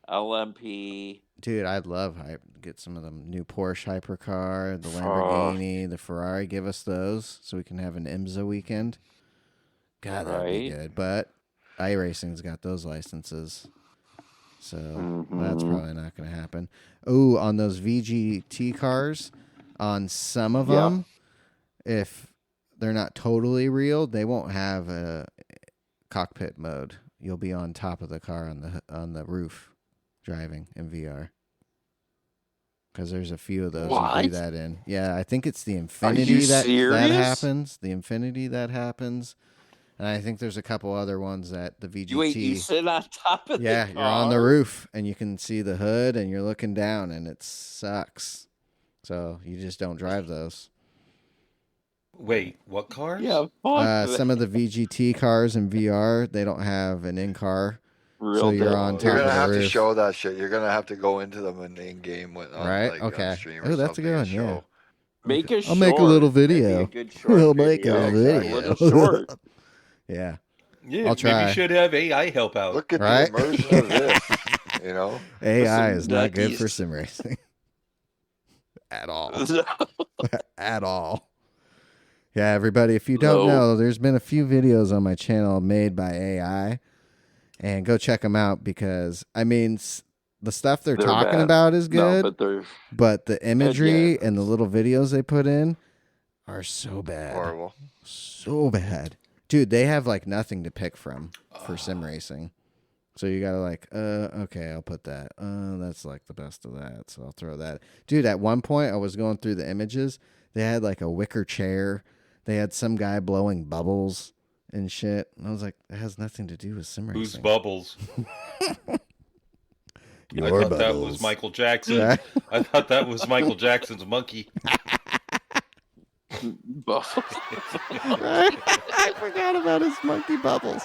LMP. Dude, I'd love get some of them new Porsche hypercar, the Lamborghini, the Ferrari. Give us those so we can have an IMSA weekend. God, that'd be good. But iRacing's got those licenses, so that's probably not going to happen. Oh, on those VGT cars, on some of them, if they're not totally real, they won't have a cockpit mode. You'll be on top of the car on the roof driving in VR. Because there's a few of those who do that in. Yeah, I think it's the Infinity that happens. The Infinity that happens. And I think there's a couple other ones that the VGT. Wait, you sit on top of the car? Yeah, you're on the roof and you can see the hood and you're looking down and it sucks. So you just don't drive those. Wait, what cars? Yeah, some of the VGT cars in VR, they don't have an in-car. So you're on top of the roof. You're gonna have to show that shit. You're gonna have to go into them in game with right. Like, okay. On stream oh, that's a good one. Yeah. Make a short. I'll make a little video. I'll make a video. Short. Yeah. Yeah. I'll try. Maybe you should have AI help out. Look at the immersion of this. You know, AI is not good for sim racing at all. At all. Yeah, everybody. If you don't know, there's been a few videos on my channel made by AI. And go check them out because, I mean, the stuff they're talking about is good, but the imagery and the little videos they put in are so bad. Horrible. So bad. Dude, they have like nothing to pick from for sim racing. So you got to like, okay, I'll put that. That's like the best of that. So I'll throw that. Dude, at one point I was going through the images. They had like a wicker chair. They had some guy blowing bubbles and shit. And I was like, it has nothing to do with sim racing. Who's Bubbles? Your I thought Bubbles. that was Michael Jackson. I thought that was Michael Jackson's monkey. I forgot about his monkey Bubbles.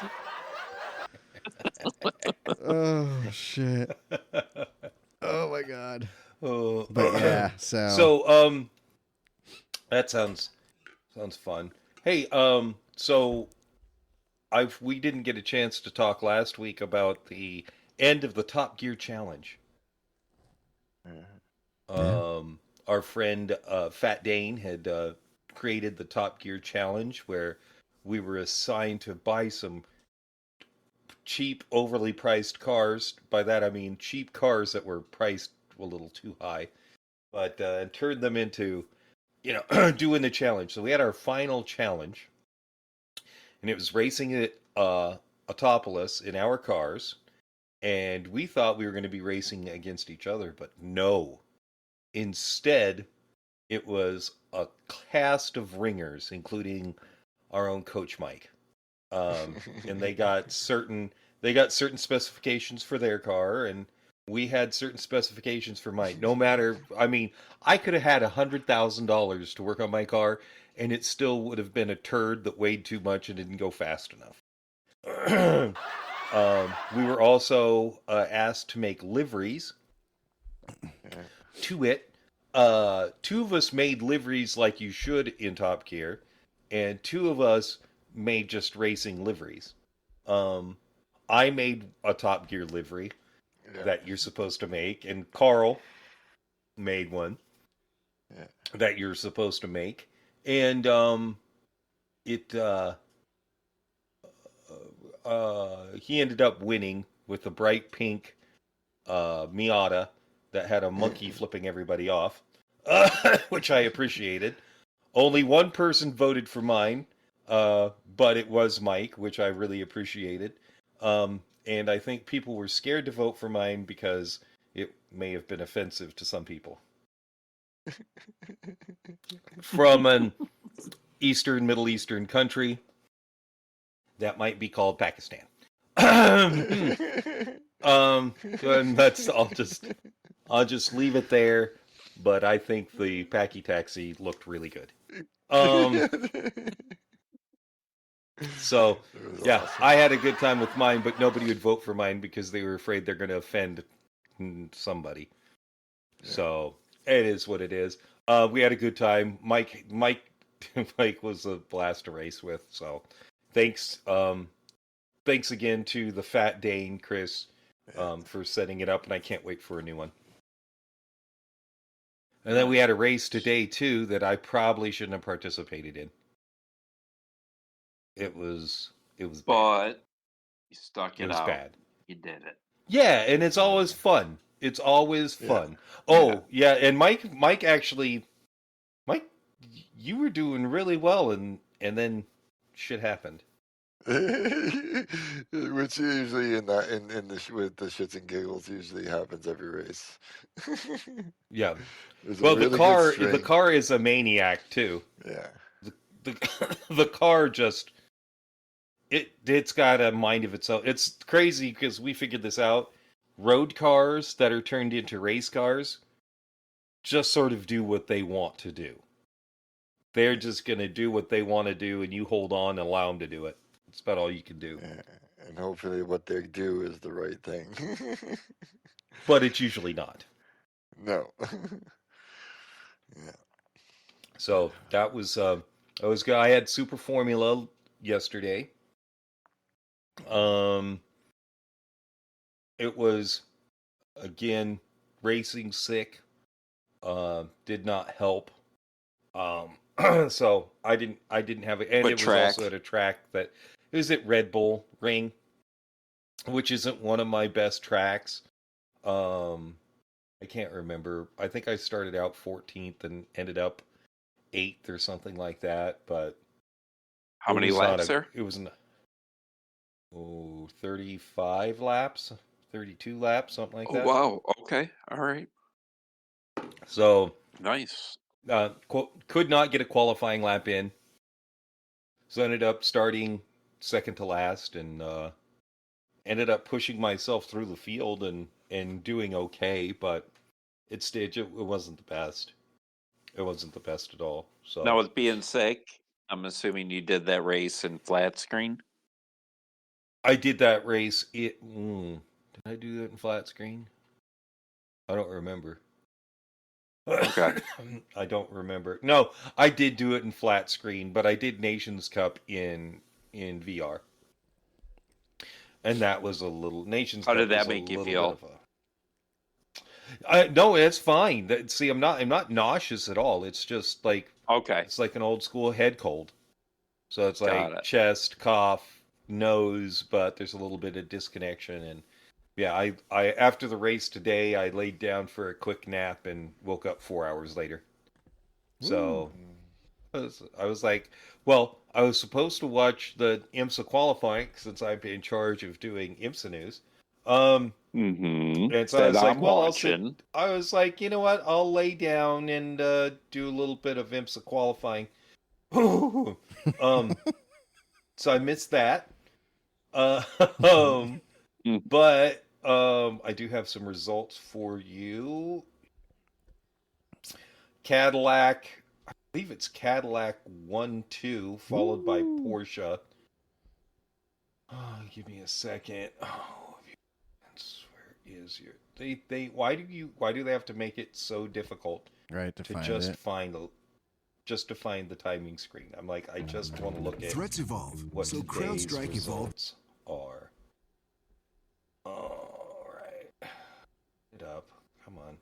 Oh, shit. Oh, my God. But yeah, So, that sounds fun. Hey, so we didn't get a chance to talk last week about the end of the Top Gear Challenge. Our friend Fat Dane had created the Top Gear Challenge where we were assigned to buy some cheap, overly priced cars. By that I mean cheap cars that were priced a little too high, but turned them into, doing the challenge. So we had our final challenge. And it was racing at Autopolis in our cars. And we thought we were going to be racing against each other, but no. Instead, it was a cast of ringers, including our own Coach Mike. And they got certain specifications for their car, and we had certain specifications for mine. No matter, I mean, I could have had $100,000 to work on my car, and it still would have been a turd that weighed too much and didn't go fast enough. We were also asked to make liveries to it. Two of us made liveries like you should in Top Gear, and two of us made just racing liveries. I made a Top Gear livery that you're supposed to make, and Carl made one that you're supposed to make. And he ended up winning with a bright pink Miata that had a monkey flipping everybody off, which I appreciated. Only one person voted for mine, but it was Mike, which I really appreciated. And I think people were scared to vote for mine because it may have been offensive to some people. From an Middle Eastern country that might be called Pakistan. And that's I'll just leave it there. But I think the Packy Taxi looked really good. So yeah, awesome. I had a good time with mine, but nobody would vote for mine because they were afraid they're going to offend somebody. Yeah. So it is what it is. We had a good time. Mike was a blast to race with. So thanks again to the Fat Dane, Chris, for setting it up, and I can't wait for a new one. And then we had a race today too that I probably shouldn't have participated in. It was bad. But you stuck it was out. Bad. You did it. Yeah, and it's always fun. It's always fun. Yeah. Oh, yeah, and Mike, you were doing really well, and then shit happened. Which usually with the shits and giggles usually happens every race. Yeah. Well, the car is a maniac too. Yeah. The car just it's got a mind of its own. It's crazy because we figured this out. Road cars that are turned into race cars just sort of do what they want to do. They're just going to do what they want to do, and you hold on and allow them to do it. That's about all you can do. Yeah. And hopefully what they do is the right thing. But it's usually not. No. Yeah. So that was good. I had Super Formula yesterday. It was again racing sick. Did not help. So I didn't have it, and it was also at a track that it was at Red Bull Ring, which isn't one of my best tracks. I can't remember. I think I started out 14th and ended up 8th or something like that. But how many laps there? It was 35 laps, 32 laps, something like that. Oh wow! Okay, all right. So nice. Could not get a qualifying lap in, so ended up starting second to last, and ended up pushing myself through the field and doing okay, but it wasn't the best. It wasn't the best at all. So now, with being sick, I'm assuming you did that race in flat screen. I did that race. Did I do that in flat screen? I don't remember. Okay. I don't remember. No, I did do it in flat screen, but I did Nations Cup in VR. And that was a little Nations Cup. How did that make you feel? No, it's fine. See, I'm not nauseous at all. It's just like it's like an old school head cold. So it's like chest, cough, nose, but there's a little bit of disconnection. And yeah, I after the race today, I laid down for a quick nap and woke up 4 hours later. So I was like, well, I was supposed to watch the IMSA qualifying since I'm in charge of doing IMSA news. And so I was like, well, I was like, you know what? I'll lay down and do a little bit of IMSA qualifying. So I missed that. But I do have some results for you. Cadillac, I believe it's Cadillac 1-2, followed by Porsche. Oh, give me a second. Oh, where is your why do they have to make it so difficult to find the timing screen? I'm like, I just want to look at threats evolve, what so CrowdStrike results are. All right, it up. Come on.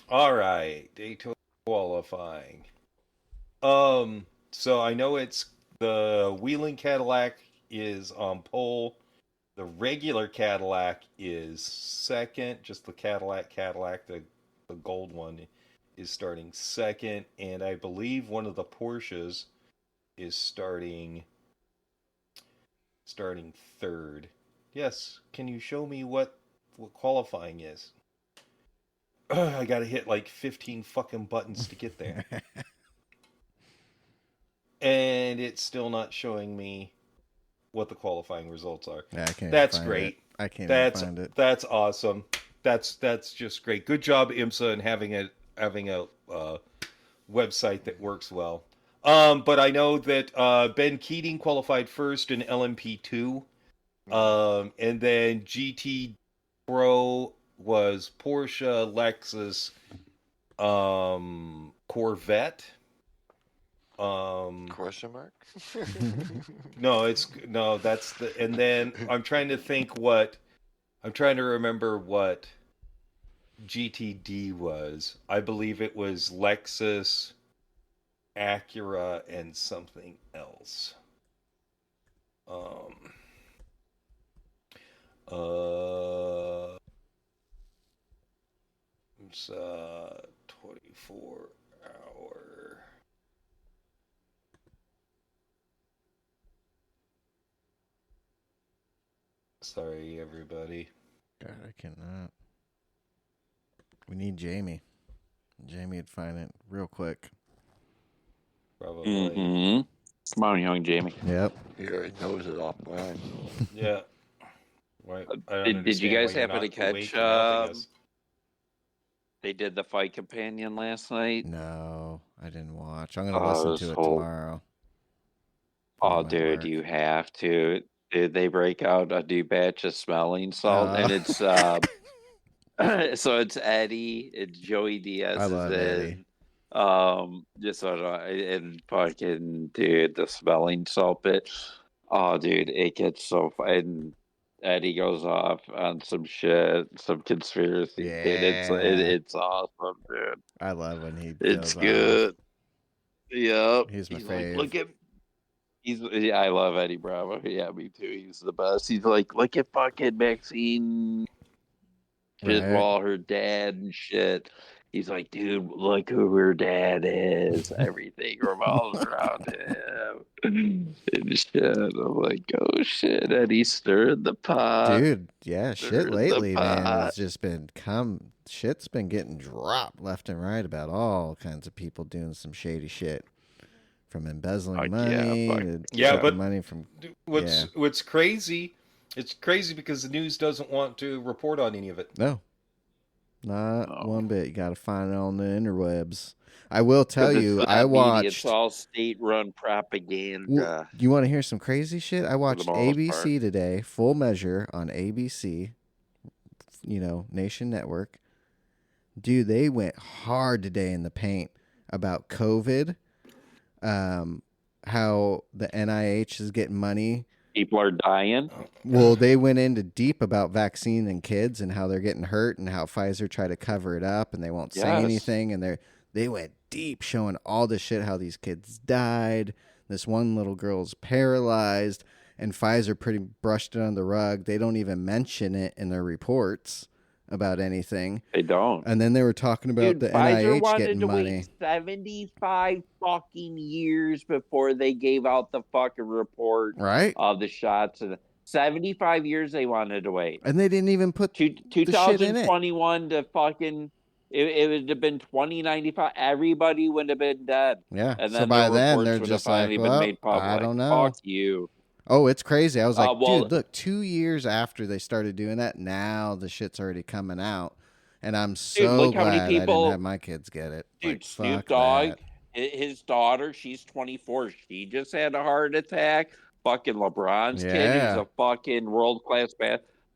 All right, Daytona qualifying. So I know it's the Wheeling Cadillac is on pole. The regular Cadillac is second. Just the Cadillac, the gold one is starting second, and I believe one of the Porsches is starting third. Yes, can you show me what qualifying is? I gotta hit like 15 fucking buttons to get there. And it's still not showing me what the qualifying results are. Yeah, I can't. That's great. I can't even find it. That's awesome. That's just great. Good job, IMSA, and having a website that works well. But I know that Ben Keating qualified first in LMP2, and then GT Pro was Porsche, Lexus, Corvette. Question mark? No, that's the, and then I'm trying to remember what GTD was. I believe it was Lexus, Acura, and something else. It's 24-hour. Sorry, everybody. God, I cannot. We need Jamie. Jamie would find it real quick. Probably. Mm-hmm. Come on, young Jamie. Yep. He already knows it offline. Yeah. Right. Did you guys happen to catch? They did the fight companion last night. No, I didn't watch. I'm gonna listen to it tomorrow. Oh, dude, you have to. Dude, they break out a new batch of smelling salt, and it's so it's Eddie, it's Joey Diaz. I love Eddie. Just sort of, and fucking dude, the smelling salt bit. Oh, dude, it gets so fun. Eddie goes off on some shit, some conspiracy. Yeah. Dude, it's awesome, dude. I love when he. It's good. Off. Yep. He's my fave. Like, look at. I love Eddie Bravo. Yeah, me too. He's the best. He's like, look at fucking Maxine, Bidwell, her dad and shit. He's like, dude, look who her dad is. Everything revolves around him and shit. I'm like, oh shit, Eddie stirred the pot. Dude, yeah, shit lately, man, it's just been shit's been getting dropped left and right about all kinds of people doing some shady shit. From embezzling money but money from what's crazy, it's crazy because the news doesn't want to report on any of it. No. Not one bit. You got to find it on the interwebs. I will tell you, I watched. It's all state-run propaganda. You want to hear some crazy shit? I watched ABC today, Full Measure on ABC, Nation Network. Dude, they went hard today in the paint about COVID, how the NIH is getting money. People are dying. Well, they went into deep about vaccine and kids and how they're getting hurt and how Pfizer tried to cover it up and they won't say anything. And they went deep showing all the shit, how these kids died. This one little girl's paralyzed and Pfizer pretty brushed it on the rug. They don't even mention it in their reports about anything. They don't. And then they were talking about the Pfizer NIH getting money. Wait 75 fucking years before they gave out the fucking report of the shots. And 75 years they wanted to wait. And they didn't even put 2021 to fucking... It would have been 2095. Everybody would have been dead. Yeah. And then so by then, they're just like, well, I don't know. Fuck you. Oh, it's crazy. I was like, dude, look, 2 years after they started doing that, now the shit's already coming out. And I'm so glad I didn't have my kids get it. Dude, like, Snoop Dogg, his daughter, she's 24. She just had a heart attack. Fucking LeBron's kid, he's a fucking world-class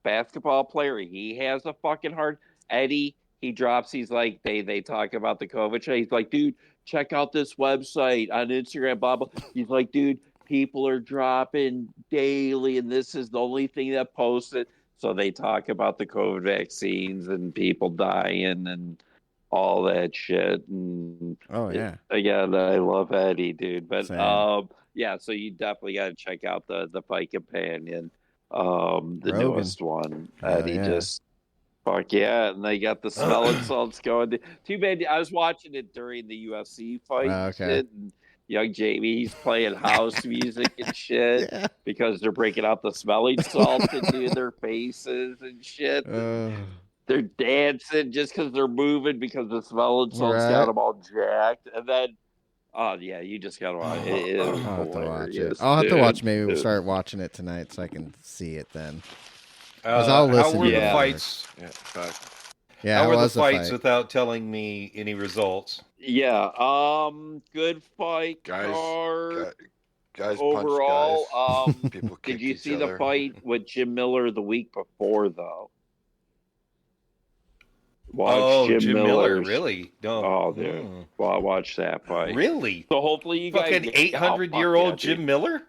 basketball player. He has a fucking heart. Eddie, he drops, he's like, they talk about the COVID shit. He's like, dude, check out this website on Instagram, blah, blah. He's like, dude, people are dropping daily, and this is the only thing that posted. So they talk about the COVID vaccines and people dying and all that shit. And again, I love Eddie, dude. But so you definitely got to check out the Fight Companion, the newest one. Eddie just fuck yeah, and they got the smelling salts going. Too bad I was watching it during the UFC fight. Shit, and young Jamie, he's playing house music and shit because they're breaking out the smelling salts into their faces and shit. They're dancing just because they're moving because the smelling salts got them all jacked. And then, you just got to watch it. I'll have to watch it. I'll have to watch. Maybe we'll start watching it tonight so I can see it then. I'll listen how were the fights? How were the fights without telling me any results? Yeah, good fight, guys overall. People did you see the fight with Jim Miller the week before, though? Watch Jim Miller, Miller's. really? No. Oh, dude. Well, I watched that fight. Really? So hopefully you guys fucking 800-year-old Jim Miller.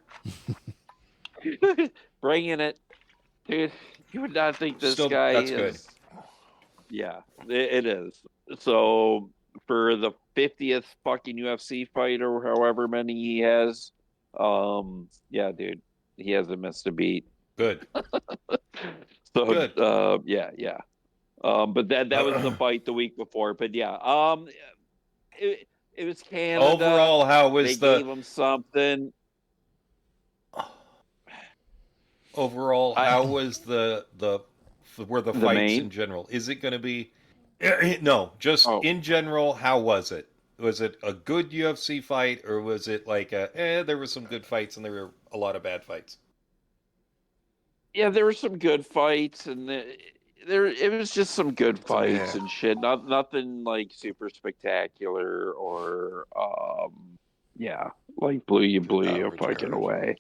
Bringing it, dude. You would not think this guy that's is. Good. Yeah, it is. So for the 50th fucking UFC fight or however many he has, yeah, dude, he hasn't missed a beat. Good. So Good. yeah. But that was the fight the week before. But yeah, it was Canada. Overall, how was they gave him something? Overall, how was the fights main? in general? Is it going to be no, just in general, how was it? Was it a good UFC fight, or was it like there were some good fights and there were a lot of bad fights? Yeah, there were some good fights, and it was just some good fights and shit. Nothing like super spectacular or like blew you fucking away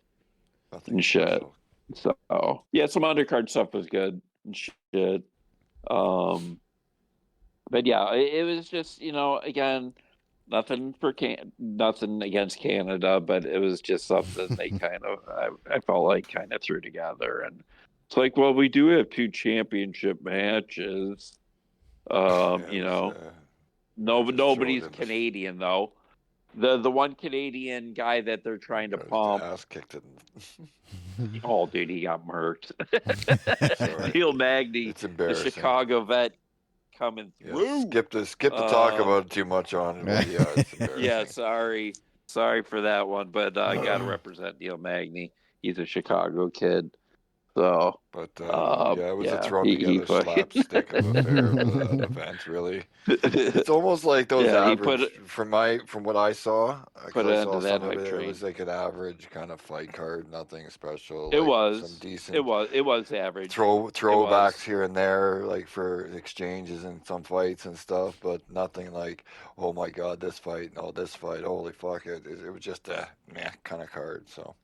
and shit. So yeah, some undercard stuff was good and shit. But yeah, it was just, again, nothing against Canada, but it was just something they I felt like kind of threw together. And it's like, well, we do have 2 championship matches. Nobody's Canadian though. The one Canadian guy that they're trying to pump. Ass kicked it. Oh, dude, he got murked. Neil Magny, the Chicago vet, coming through. Skip the talk about it too much on it. It's yeah, sorry for that one, but I gotta represent Neil Magny. He's a Chicago kid. So, but it was a thrown together slapstick of affair of an event. Really, it's almost like those average. From what I saw, put it into that hype train. It was like an average kind of fight card, nothing special. It was some decent. It was average. Throwbacks here and there, like for exchanges and some fights and stuff, but nothing like, oh my god, this fight, holy fuck, it was just a kind of card. So.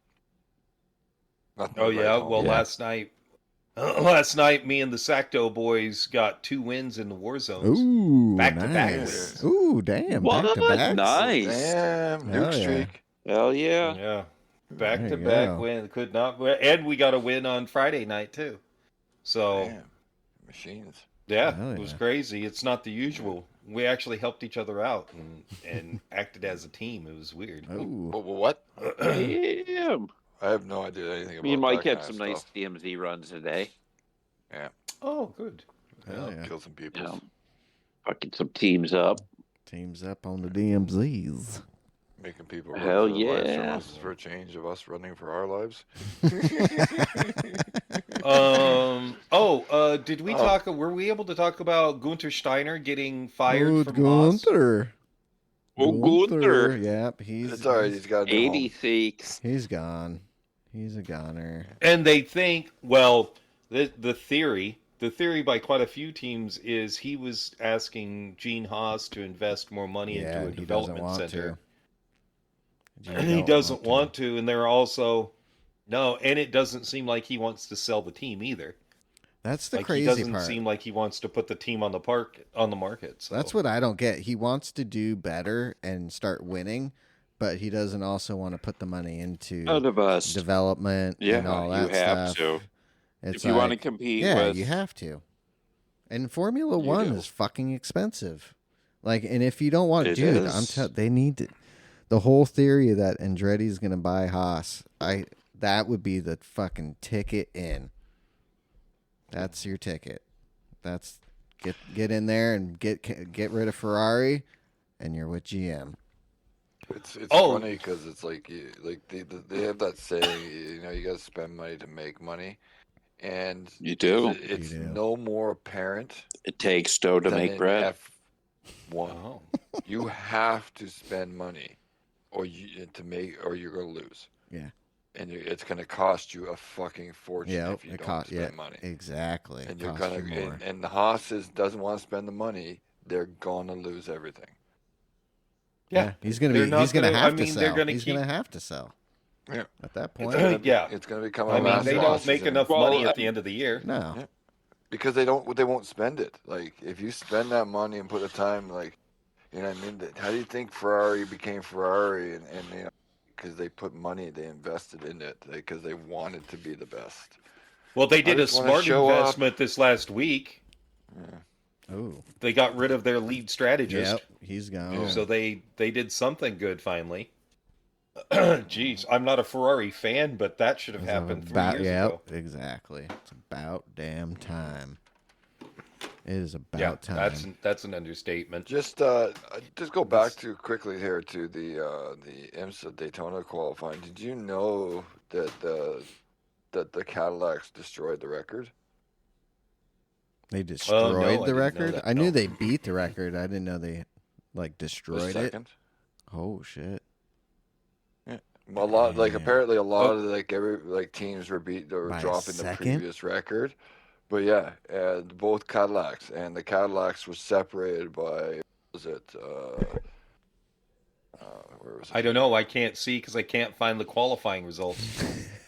Last night, me and the Sacto boys got 2 wins in the war zones. Ooh, back to back wins. Ooh, damn! What? Back to back. Nice. Damn, nuke streak. Hell yeah. Yeah, back to back win. Could not, and we got a win on Friday night too. So, machines. Yeah, it was crazy. It's not the usual. We actually helped each other out and acted as a team. It was weird. Ooh. What? Damn. I have no idea anything about. Me and Mike had some nice DMZ runs today. Yeah. Oh, good. Kill some people. Yeah. Fucking some teams up. Teams up on the DMZs. Making people hell run yeah their lives for a change of us running for our lives. Did we talk? Were we able to talk about Gunther Steiner getting fired from Gunther? Gunther. Yep, it's all right. He's got 86. He's gone. He's a goner. And they think, well, the theory by quite a few teams is he was asking Gene Haas to invest more money into a development center. And he doesn't want to, and they're also and it doesn't seem like he wants to sell the team either. That's the crazy part. He doesn't part. seem like he wants to put the team on the market. So. That's what I don't get. He wants to do better and start winning, but he doesn't also want to put the money into development and all that stuff. You have to. If you want to compete you have to. And Formula 1 is fucking expensive. And if you don't want they need to. The whole theory that Andretti's going to buy Haas, that would be the fucking ticket in. That's your ticket. That's get in there and get rid of Ferrari, and you're with GM. It's funny because it's like they have that saying, you got to spend money to make money, and you do. It's no more apparent. It takes dough to make bread. F1, you have to spend money, or you're going to lose. Yeah. And it's going to cost you a fucking fortune if you don't spend money. Exactly. And you're going to, and the Haas doesn't want to spend the money. They're going to lose everything. Yeah, he's going to have to sell. He's going to have to sell. Yeah. At that point, it's going to become. They don't make enough money at the end of the year. No. because they won't spend it. Like if you spend that money and put the time, like you know what I mean. How do you think Ferrari became Ferrari? And you know, because they put money, they invested in it because they wanted to be the best. Well, they did a just wanna smart show up. investment this last week. Yeah. Oh, They got rid of their lead strategist. yep, he's gone. So they did something good finally. Jeez, I'm not a Ferrari fan, but that should have happened 3 years ago. Exactly. It's about damn time. It is about time. That's an understatement. Just go back to quickly here to the IMSA Daytona qualifying. Did you know that the Cadillacs destroyed the record? They destroyed I the didn't know record? that, I knew no. they beat the record. I didn't know they destroyed it. Second. Oh shit. A lot, like Damn. apparently a lot of teams were By a dropping the second? previous record, but yeah, both Cadillacs, and the Cadillacs was separated by where was it? I don't know. I can't see because I can't find the qualifying results.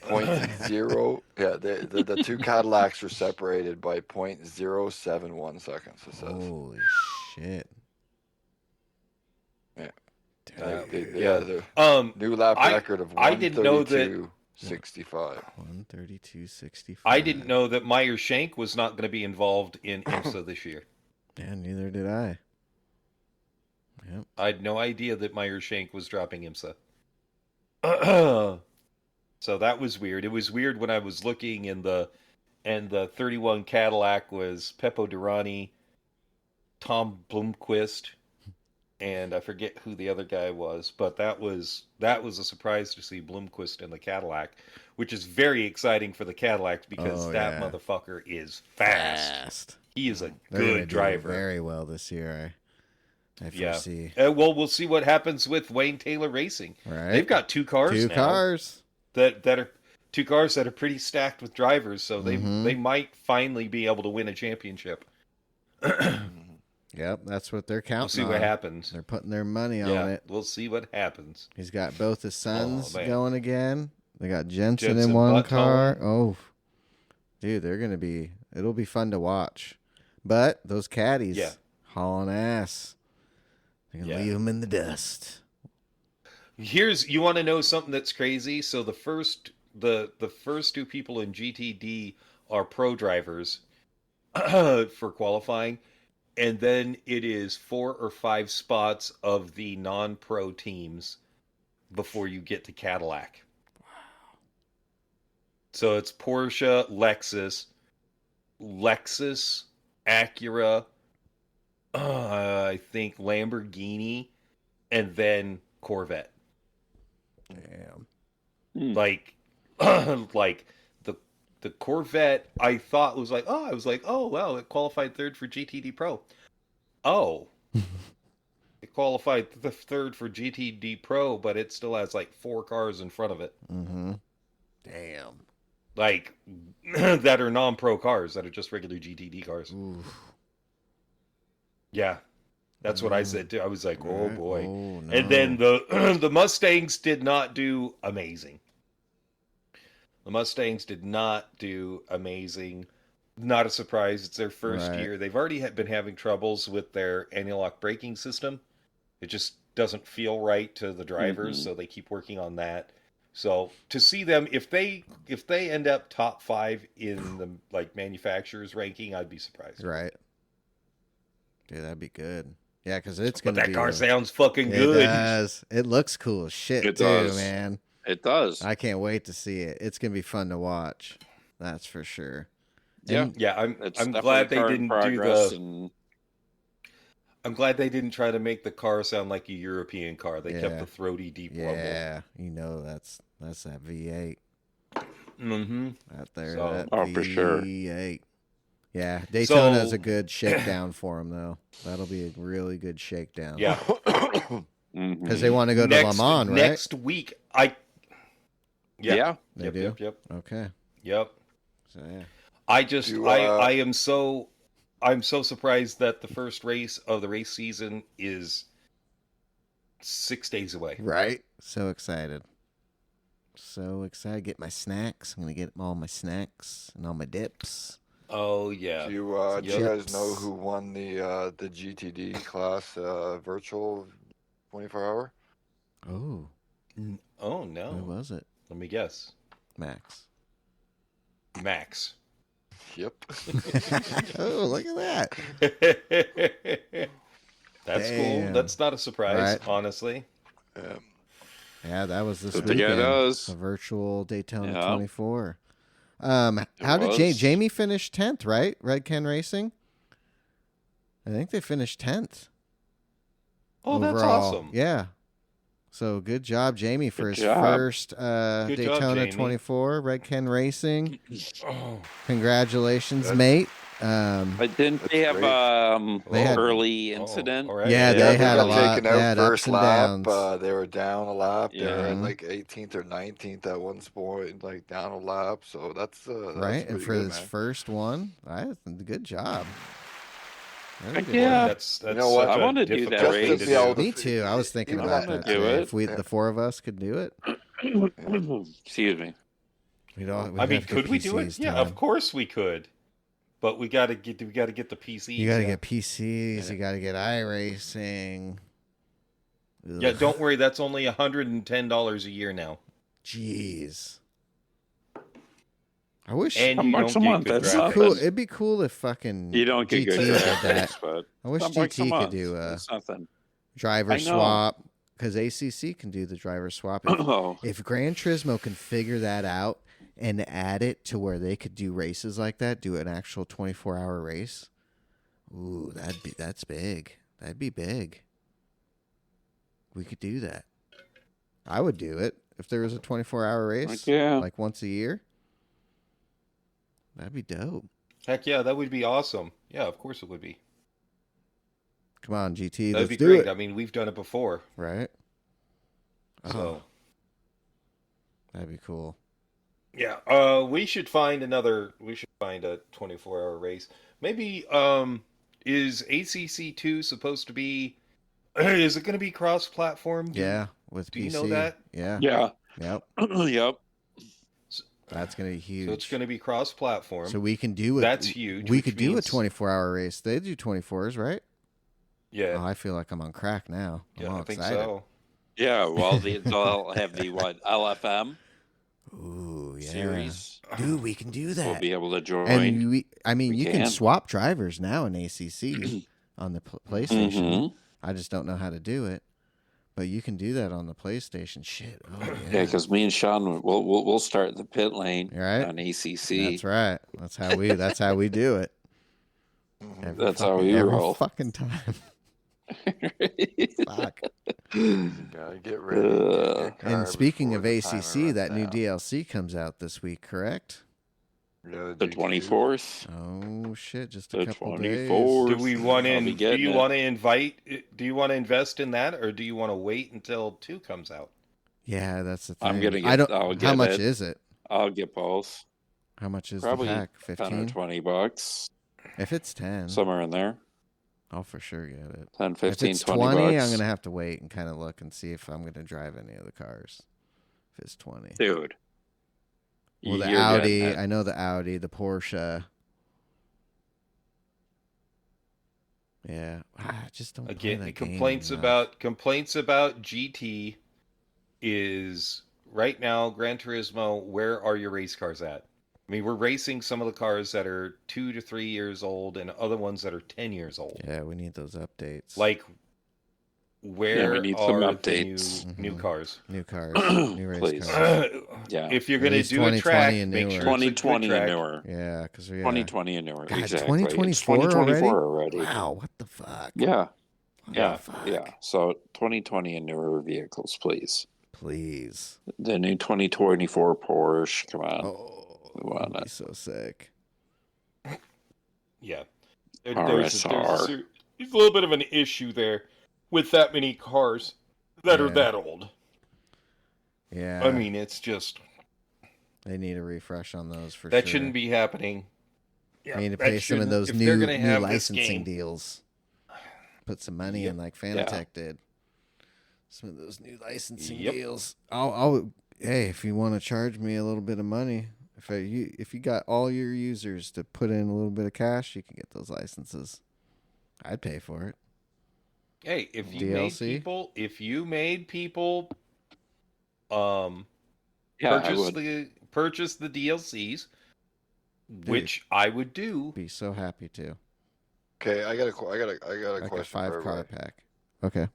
0.0. Yeah, the two Cadillacs were separated by 0.071 seconds. It says. Holy shit. Yeah. Yeah. The new lap record of 132.65. I didn't know that 132.65. I didn't know that Meyer Shank was not going to be involved in IMSA this year. Yeah, neither did I. Yep. I had no idea that Meyer Shank was dropping IMSA. So that was weird. It was weird when I was looking and the 31 Cadillac was Peppo Durrani, Tom Blomqvist, and I forget who the other guy was, but that was a surprise to see Blomqvist in the Cadillac, which is very exciting for the Cadillacs because motherfucker is fast. He is a good driver. Very well this year, I foresee. Well, we'll see what happens with Wayne Taylor Racing. Right. They've got two cars now that are two cars that are pretty stacked with drivers, so they might finally be able to win a championship. Yep, that's what they're counting on. We'll see what happens. They're putting their money on it. We'll see what happens. He's got both his sons going again. They got Jensen in one Button. car. Oh, dude, it'll be fun to watch. But those caddies hauling ass. They're going to leave them in the dust. You want to know something that's crazy? So the first two people in GTD are pro drivers for qualifying. And then it is 4 or 5 spots of the non-pro teams before you get to Cadillac. Wow. So it's Porsche, Lexus, Acura, I think Lamborghini, and then Corvette. Damn. Like the Corvette, I thought was like, oh, well, it qualified third for GTD Pro. Oh. It qualified third for GTD Pro, but it still has like 4 cars in front of it. Mm-hmm. Damn. Like, that are non-pro cars, that are just regular GTD cars. Oof. Yeah. That's what I said too. I was like, oh boy. Oh, no. And then the Mustangs did not do amazing. The Mustangs did not do amazing. Not a surprise. It's their first year. They've already been having troubles with their anti-lock braking system. It just doesn't feel right to the drivers, so they keep working on that. So to see them, if they end up top 5 in the manufacturers ranking, I'd be surprised. Right. Dude, that'd be good. Yeah, because it's gonna be. But that car sounds fucking good. It does. It looks cool as shit It too, does. man. It does. I can't wait to see it. It's gonna be fun to watch. That's for sure. Yeah, I'm glad they didn't do the. I'm glad they didn't try to make the car sound like a European car. They kept the throaty, deep rumble. Yeah, that's that V8. Mm-hmm. Out there, So- that Oh, V8. for sure. Yeah, Daytona's So- a good shakedown for them, though. That'll be a really good shakedown. Yeah. Because they want to go to Le Mans, right? Next week, Yeah. They do? Yep. Okay. Yep. So, yeah. I'm so surprised that the first race of the race season is 6 days away. Right? So excited. So excited. Get my snacks. I'm going to get all my snacks and all my dips. Oh yeah. Do you guys know who won the GTD class virtual 24-hour? Oh, Oh who no. was it? Let me guess. Max. Max. Yep. Oh, look at that. That's Damn. cool. That's not a surprise, Right. honestly. Yeah, that was this What the guy weekend. does. A virtual Daytona Yeah. 24. How did was. Jamie finish 10th, right? Red Ken Racing? I think they finished 10th. Oh, that's overall. awesome. Yeah. So good job, Jamie, for Good his job. first Good job, Daytona Jamie. 24, Red Ken Racing. Oh, Congratulations, mate. But didn't they have They had- early incident? all right. Yeah, Yeah, they they had a got lot. taken They out had ups first and lap. downs. They were down a lap. They were Yeah. at like 18th or 19th at one point, like down a lap. So that's Right, and pretty for good, his man. first one, good job. Very Heck good yeah. job. That's You know what? such I a wanna do difficult that thing race. to be able do. Me too. I was thinking even about wanna that do today. it. If the four of us could do it, Excuse me. we'd all. We'd I mean, have good could we do it? PCs, Yeah, Tom. of course we could. But we got to get the PCs. You got to yeah. get PCs. Yeah. You got to get iRacing. Yeah, don't worry. That's only $110 a year now. Jeez. I wish. And How you much don't a get month? good That's It'd be nothing. cool. graphics. It'd be cool if fucking You don't get GT good did graphics, that. but I wish $10 a GT could month. do a That's nothing. driver I know. swap because ACC can do the driver swap. Oh, If Gran Turismo can figure that out and add it to where they could do races like that, do an actual 24-hour race. Ooh, that's big. That'd be big. We could do that. I would do it if there was a 24-hour race, Heck yeah. like once a year. That'd be dope. Heck yeah, that would be awesome. Yeah, of course it would be. Come on, GT, That'd let's be do great. it. I mean, we've done it before. Right? So, Oh, that'd be cool. yeah, we should find a 24-hour race. Maybe is ACC2 supposed to be is it going to be cross-platform? Yeah, with do PC. you know that? Yeah. yeah. Yep. Yep. That's going to be huge. So it's going to be cross-platform. So we can do it. That's huge. We which could do a means- 24-hour race. They do 24s, right? Yeah. Oh, I feel like I'm on crack now. I'm Yeah, all I think excited. so. Yeah. Well, they'll have the LFM Ooh, yeah. series. Dude, we can do We'll that. be able to join. And you We can can. swap drivers now in ACC on the PlayStation. Mhm. I just don't know how to do it. But you can do that on the PlayStation. Shit. Oh, Yeah, yeah. because me and Sean we'll start in the pit lane Right? on ACC. That's right. That's how we do it. Every That's how fucking- we every roll. fucking time. Fuck. Gotta get ready. Get your car And speaking before of the timer ACC, runs that new out. DLC comes out this week, correct? Yeah, The GT. 24th. Oh shit! Just a The couple days. 24th. Do we want I'll be to? Do getting you it. want to invest in that, or do you want to wait until 2 comes out? Yeah, that's the thing. I'm gonna I get. don't. I'll How get much it. is it? I'll get both. How much is Probably the pack? 10 or 15. $20. If it's 10, Somewhere in there. I'll for sure get it. 10, If 15, it's 20 20, bucks. I'm gonna have to wait and kind of look and see if I'm gonna drive any of the cars. If it's 20, Dude. well, the You're Audi. getting it. I know the Audi, the Porsche. Yeah, I just don't. play Again, that complaints game about GT is right now Gran Turismo. Where are your race cars at? I mean, we're racing some of the cars that are 2 to 3 years old, and other ones that are 10 years old. Yeah, we need those updates. Like, where we need some are updates. the new Mhm. cars? new cars, new race Please. cars. Yeah. If you're At going to least do a 2020 track, and make newer. sure it's a good 2020 and track. newer. Yeah, because we 2020 and newer. God, Exactly. 2024 It's 2024 already. Wow, what the fuck? Yeah. What Yeah. the fuck? Yeah. So 2020 and newer vehicles, please. Please. The new 2024 Porsche. Come on. Oh, we want that'd be it. so sick. Yeah. There's RSR. a little bit of an issue there with that many cars that are Yeah. that old. Yeah. I mean, it's just they need a refresh on those for that sure. shouldn't be happening. Yeah, They need to that pay some of shouldn't- those if they're new gonna have this licensing game- deals. Put some money Yep. in like Fanatec did. Some of those new licensing Yep. deals. Hey, if you want to charge me a little bit of money, If you got all your users to put in a little bit of cash, you can get those licenses. I'd pay for it. Hey, if you made people purchase the DLCs, which I would do. Be so happy to. Okay, I got a like question. A 5-car pack. Okay.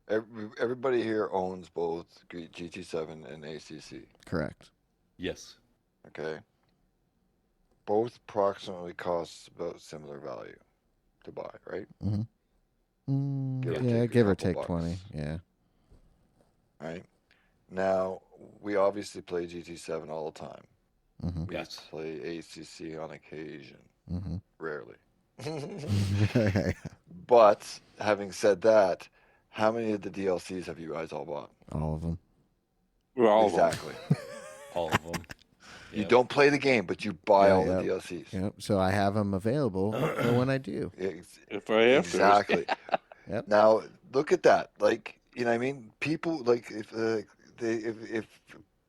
Everybody here owns both GT7 and ACC. Correct. Yes. Okay. Both approximately cost about similar value to buy, right? Mm-hmm. Give or take 20. Yeah. Right. Now, we obviously play GT7 all the time. Mm-hmm. We play ACC on occasion. Mm-hmm. Rarely. But having said that, how many of the DLCs have you guys all bought? All of them. Exactly. All of them. You don't play the game, but you buy all the DLCs. Yep. So I have them available for when I do. If I have to. Exactly. Yep. Now look at that. Like, you know what I mean? People like if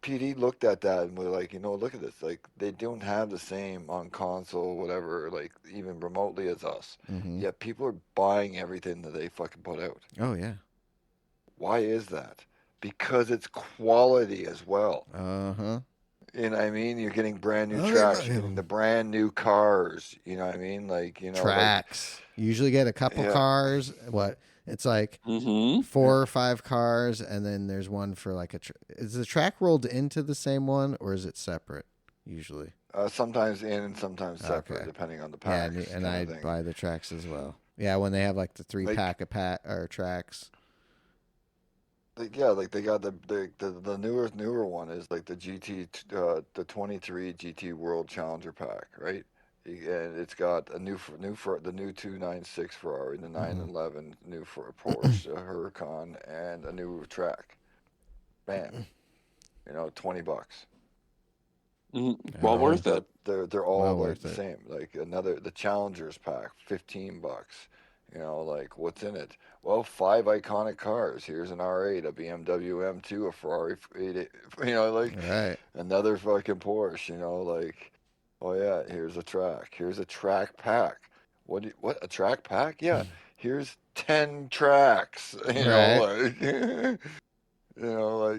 PD looked at that and were like, look at this. Like, they don't have the same on console, whatever, like even remotely as us. Mm-hmm. Yet people are buying everything that they fucking put out. Oh yeah. Why is that? Because it's quality as well. Uh-huh. You know what I mean? You're getting brand new tracks. You're getting the brand new cars. You know what I mean? Like, tracks. You usually get a couple cars. What? It's like 4 or 5 cars, and then there's one for like is the track rolled into the same one, or is it separate? Usually. Sometimes in and sometimes separate, depending on the pack. Yeah, and I buy the tracks as well. Yeah, when they have like the 3-pack or tracks. Like they got the newer one is like the GT the 23 GT World Challenger pack, right? And it's got a for the new 296 Ferrari, the 911 new for Porsche Huracan, and a new track. Bam, $20. Well worth it. They're all like the same. Like the Challengers pack, $15. Like what's in it? Well, 5 iconic cars. Here's an R8, a BMW M2, a Ferrari 88, right. Another fucking Porsche, like, oh yeah, here's a track. Here's a track pack. What a track pack? Yeah. Here's 10 tracks. Like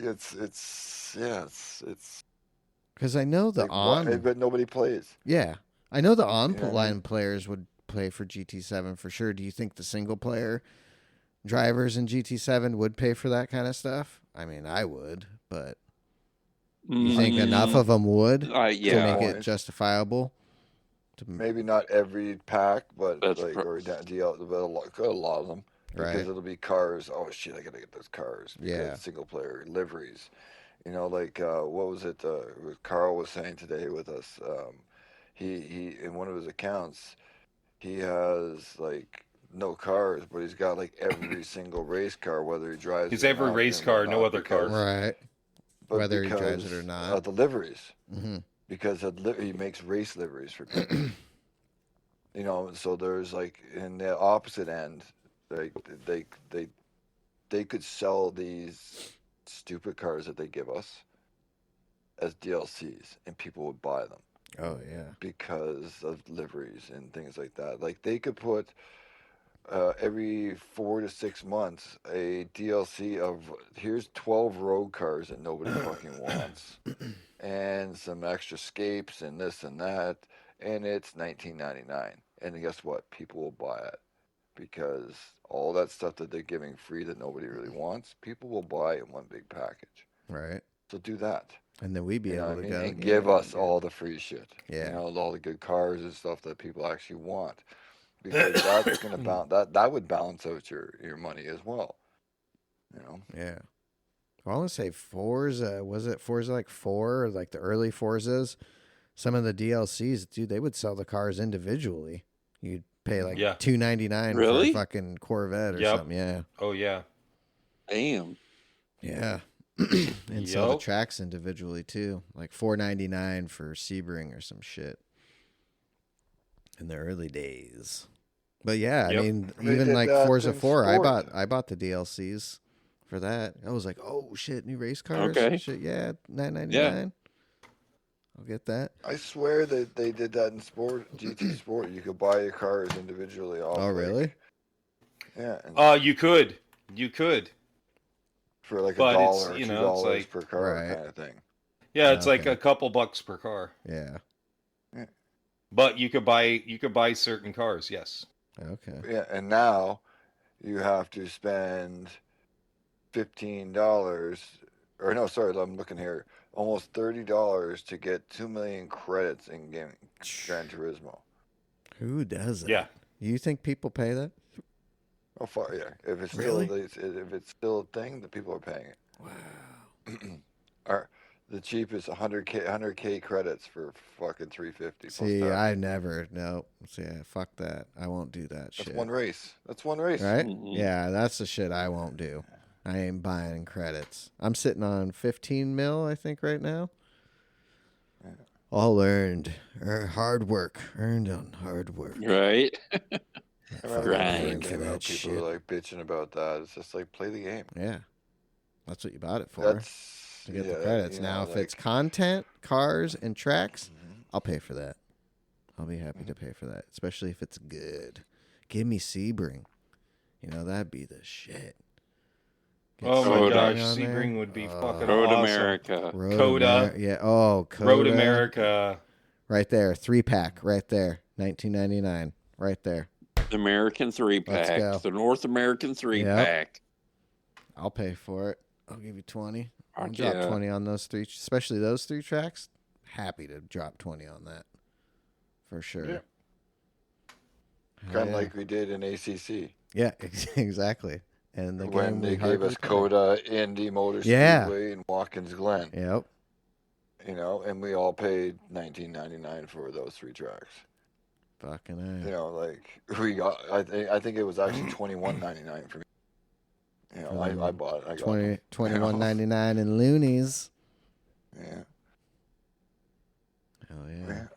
it's because I know but nobody plays. Yeah. I know the online players would play for GT7 for sure. Do you think the single player drivers in GT7 would pay for that kind of stuff? I mean, I would, but you think enough of them would to make it justifiable? Maybe not every pack, but a lot of them. Because it'll be cars. Oh shit! I gotta get those cars. Single player liveries. What was it? Carl was saying today with us. He in one of his accounts, he has like no cars, but he's got like every single race car, whether he drives. He's every race car, no other cars. Right. Whether he drives it or not. The liveries. Mm-hmm. Because he makes race liveries for people. So there's like in the opposite end, they could sell these stupid cars that they give us as DLCs, and people would buy them. Oh yeah, because of liveries and things like that. Like they could put every 4 to 6 months a DLC of here's 12 road cars that nobody fucking wants, and some extra scapes and this and that, and it's $19.99. And guess what? People will buy it because all that stuff that they're giving free that nobody really wants, people will buy in one big package. Right. So do that. And then we'd be able to go and give us all the free shit. Yeah. All the good cars and stuff that people actually want, because that's gonna that would balance out your money as well. Yeah. Well, I want to say Forza. Was it Forza like 4 or like the early Forzas? Some of the DLCs, dude, they would sell the cars individually. You'd pay like $2.99 for a fucking Corvette or something. Yeah. Oh yeah. Damn. Yeah. And sell the tracks individually too, like $4.99 for Sebring or some shit in the early days. But yeah, I mean, even like Forza 4, I bought the DLCs for that. I was like, oh shit, new race cars. Okay. Shit, yeah, $9.99. Yeah. I'll get that. I swear that they did that in GT Sport. You could buy your cars individually off. Oh, really? Yeah. You could. For like but $1 it's, or you $2 know, it's like, per car right. kind of thing. Yeah, it's like Okay. a couple bucks per car. Yeah. But you could buy certain cars, yes. Okay. Yeah, and now you have to spend $15, or no, sorry, I'm looking here, almost $30 to get 2 million credits in game Gran Turismo. Who does that? Yeah. You think people pay that? Oh, far, yeah. If it's Really? if it's still a thing, the people are paying it. Wow. The cheapest 100K credits for fucking 350. See, I never. No. See, fuck that. I won't do that shit. That's one race. Right? Mhm. Yeah, that's the shit I won't do. I ain't buying credits. I'm sitting on 15 mil, I think, right now. Yeah. All earned. Hard work. Earned on hard work. Right. I remember Grind. when it for came that out, people shit. were like bitching about that. It's just like, play the game. Yeah. That's what you bought it for. That's To get the credits. Now, if it's content, cars, and tracks, I'll pay for that. I'll be happy to pay for that, especially if it's good. Give me Sebring. You know, that'd be the shit. Get Oh my Sebring gosh, on there. Sebring would be fucking Road awesome. America. Coda. Yeah. Oh, Coda. Road America. Right there. 3-pack. Right there. $19.99. Right there. The American 3-pack. go. The North American 3-pack. I'll pay for it. I'll give you 20. I'll Fuck drop yeah. 20 on those three, especially those 3 tracks. Happy to drop 20 on that. For sure. Yeah. Hell Kind of yeah. like we did in ACC. Yeah, exactly. And the when game they we gave hardly us played. Coda, Indy Motor Yeah. Speedway, and Watkins Glen. Yep. You know, and we all paid $19.99 for those 3 tracks. Fucking You A. know, like we got. I think it was actually $21.99 for me. You know, I bought it. I got 20, $21.99 in loonies. Yeah. Hell yeah. Yeah.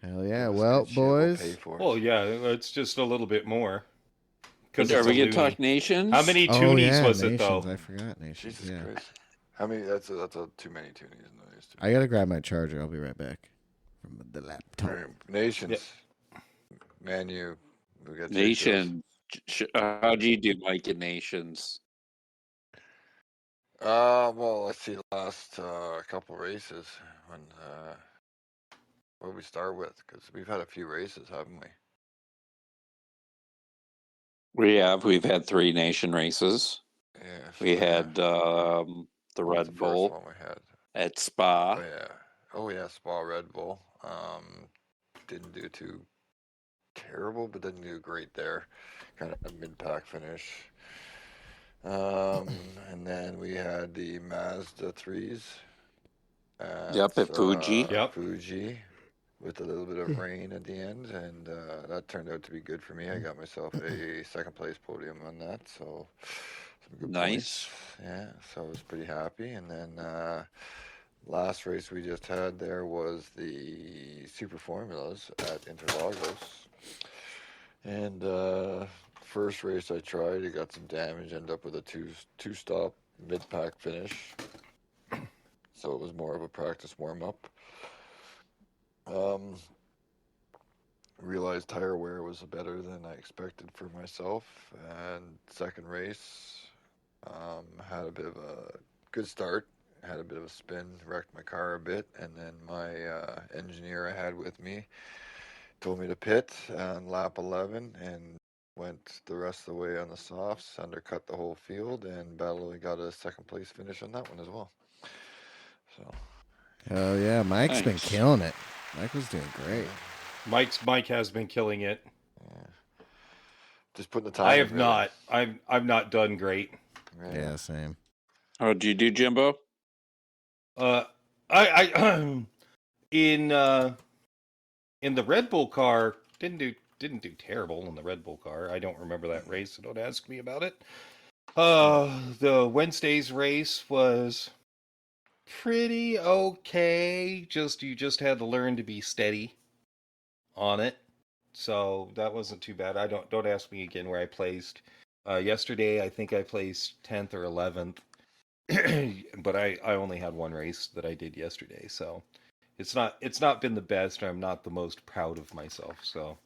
Hell yeah. It was Well, good shit. We'll boys. pay for it. Well, yeah, it's just a little bit more. Are It's we a going to loony. talk nations? How many Oh, toonies yeah, was Nations. it though? I forgot Nations. Jesus Yeah. Christ. How many? That's too many toonies. I got to grab my charger. I'll be right back from the laptop. Nations. Yep. Man, we got Nation. How'd you do, Mike, in Nations? Well, let's see. The last couple races. What do we start with? Because we've had a few races, haven't we? We've had 3 nation races. Yeah. We had the What was Red the first Bull one we had? at Spa. Oh yeah. Oh yeah. Spa Red Bull. Didn't do too terrible, but didn't do great there. Kind of a mid-pack finish. And then we had the Mazda 3s. Yep, at Fuji. Yep. Fuji, with a little bit of rain at the end, and that turned out to be good for me. I got myself a second place podium on that, so some good Nice. points. Yeah, so I was pretty happy. And then last race we just had there was the Super Formulas at Interlagos, and first race I tried, it got some damage, ended up with a two-stop mid-pack finish. So it was more of a practice warm-up. Realized tire wear was better than I expected for myself. And second race, had a bit of a good start. Had a bit of a spin, wrecked my car a bit. And then my engineer I had with me told me to pit on lap 11 and went the rest of the way on the softs, undercut the whole field, and barely got a second place finish on that one as well. So. Oh yeah, Mike's been Nice. killing it. Mike was doing great. Mike has been killing it. Yeah. Just putting the time. I have in, not. I've not done great. Yeah, same. How'd you do, Jimbo? I in the Red Bull car didn't do terrible in the Red Bull car. I don't remember that race, so don't ask me about it. The Wednesday's race was pretty okay. You just had to learn to be steady on it. So that wasn't too bad. Don't ask me again where I placed. Yesterday I think I placed 10th or 11th. But I only had one race that I did yesterday, so It's not been the best. I'm not the most proud of myself. So,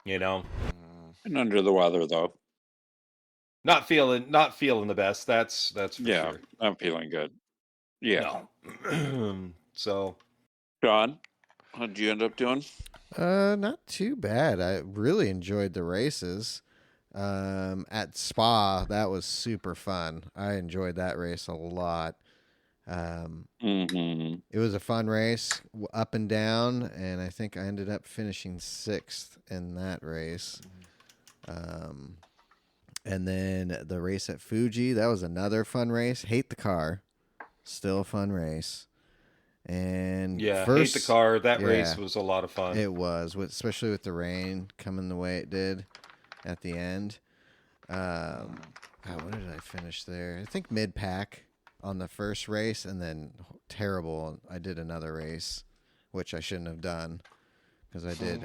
And under the weather though. Not feeling the best. That's for sure. I'm feeling good. Yeah. No. So, John, how did you end up doing? Not too bad. I really enjoyed the races. At Spa, that was super fun. I enjoyed that race a lot. It was a fun race, up and down, and I think I ended up finishing 6th in that race. And then the race at Fuji, that was another fun race. Hate the car, still a fun race. And hate the car. That race was a lot of fun. It was, especially with the rain coming the way it did at the end. What did I finish there? I think mid-pack on the first race, and then terrible. I did another race, which I shouldn't have done because I did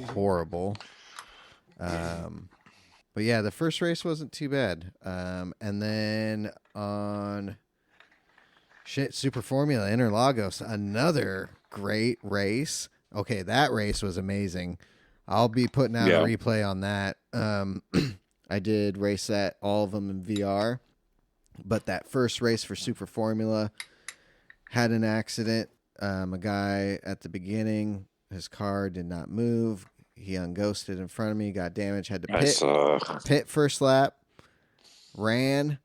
horrible. But yeah, the first race wasn't too bad. And then on Super Formula Interlagos, another great race. Okay, that race was amazing. I'll be putting out a replay on that. I did race that, all of them in VR. But that first race for Super Formula had an accident. A guy at the beginning, his car did not move. He unghosted in front of me, got damaged, had to pit first lap, ran,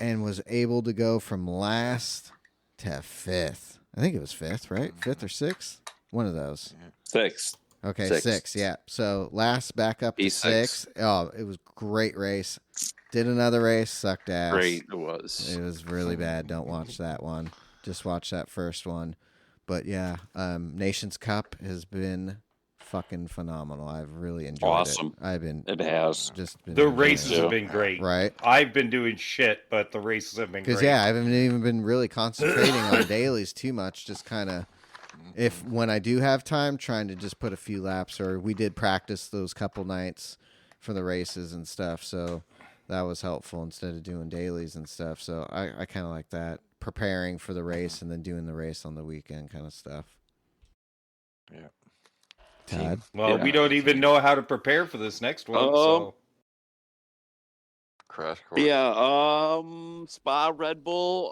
and was able to go from last to 5th. I think it was 5th, right? 5th or 6th? One of those. 6th. Okay, 6th, yeah. So last back up to 6th. Oh, it was a great race. Did another race, sucked ass. Great, it was. It was really bad. Don't watch that one. Just watch that first one. But yeah, Nations Cup has been fucking phenomenal. I've really enjoyed it. It has. The races have been great. Right. I've been doing shit, but the races have been great. Because I haven't even been really concentrating on dailies too much. Just kind of, when I do have time, trying to just put a few laps. Or we did practice those couple nights for the races and stuff. So that was helpful instead of doing dailies and stuff. So I kind of like that. Preparing for the race and then doing the race on the weekend kind of stuff. Yeah. Todd? Well, we don't even know how to prepare for this next one. So crash course. Yeah. Spa Red Bull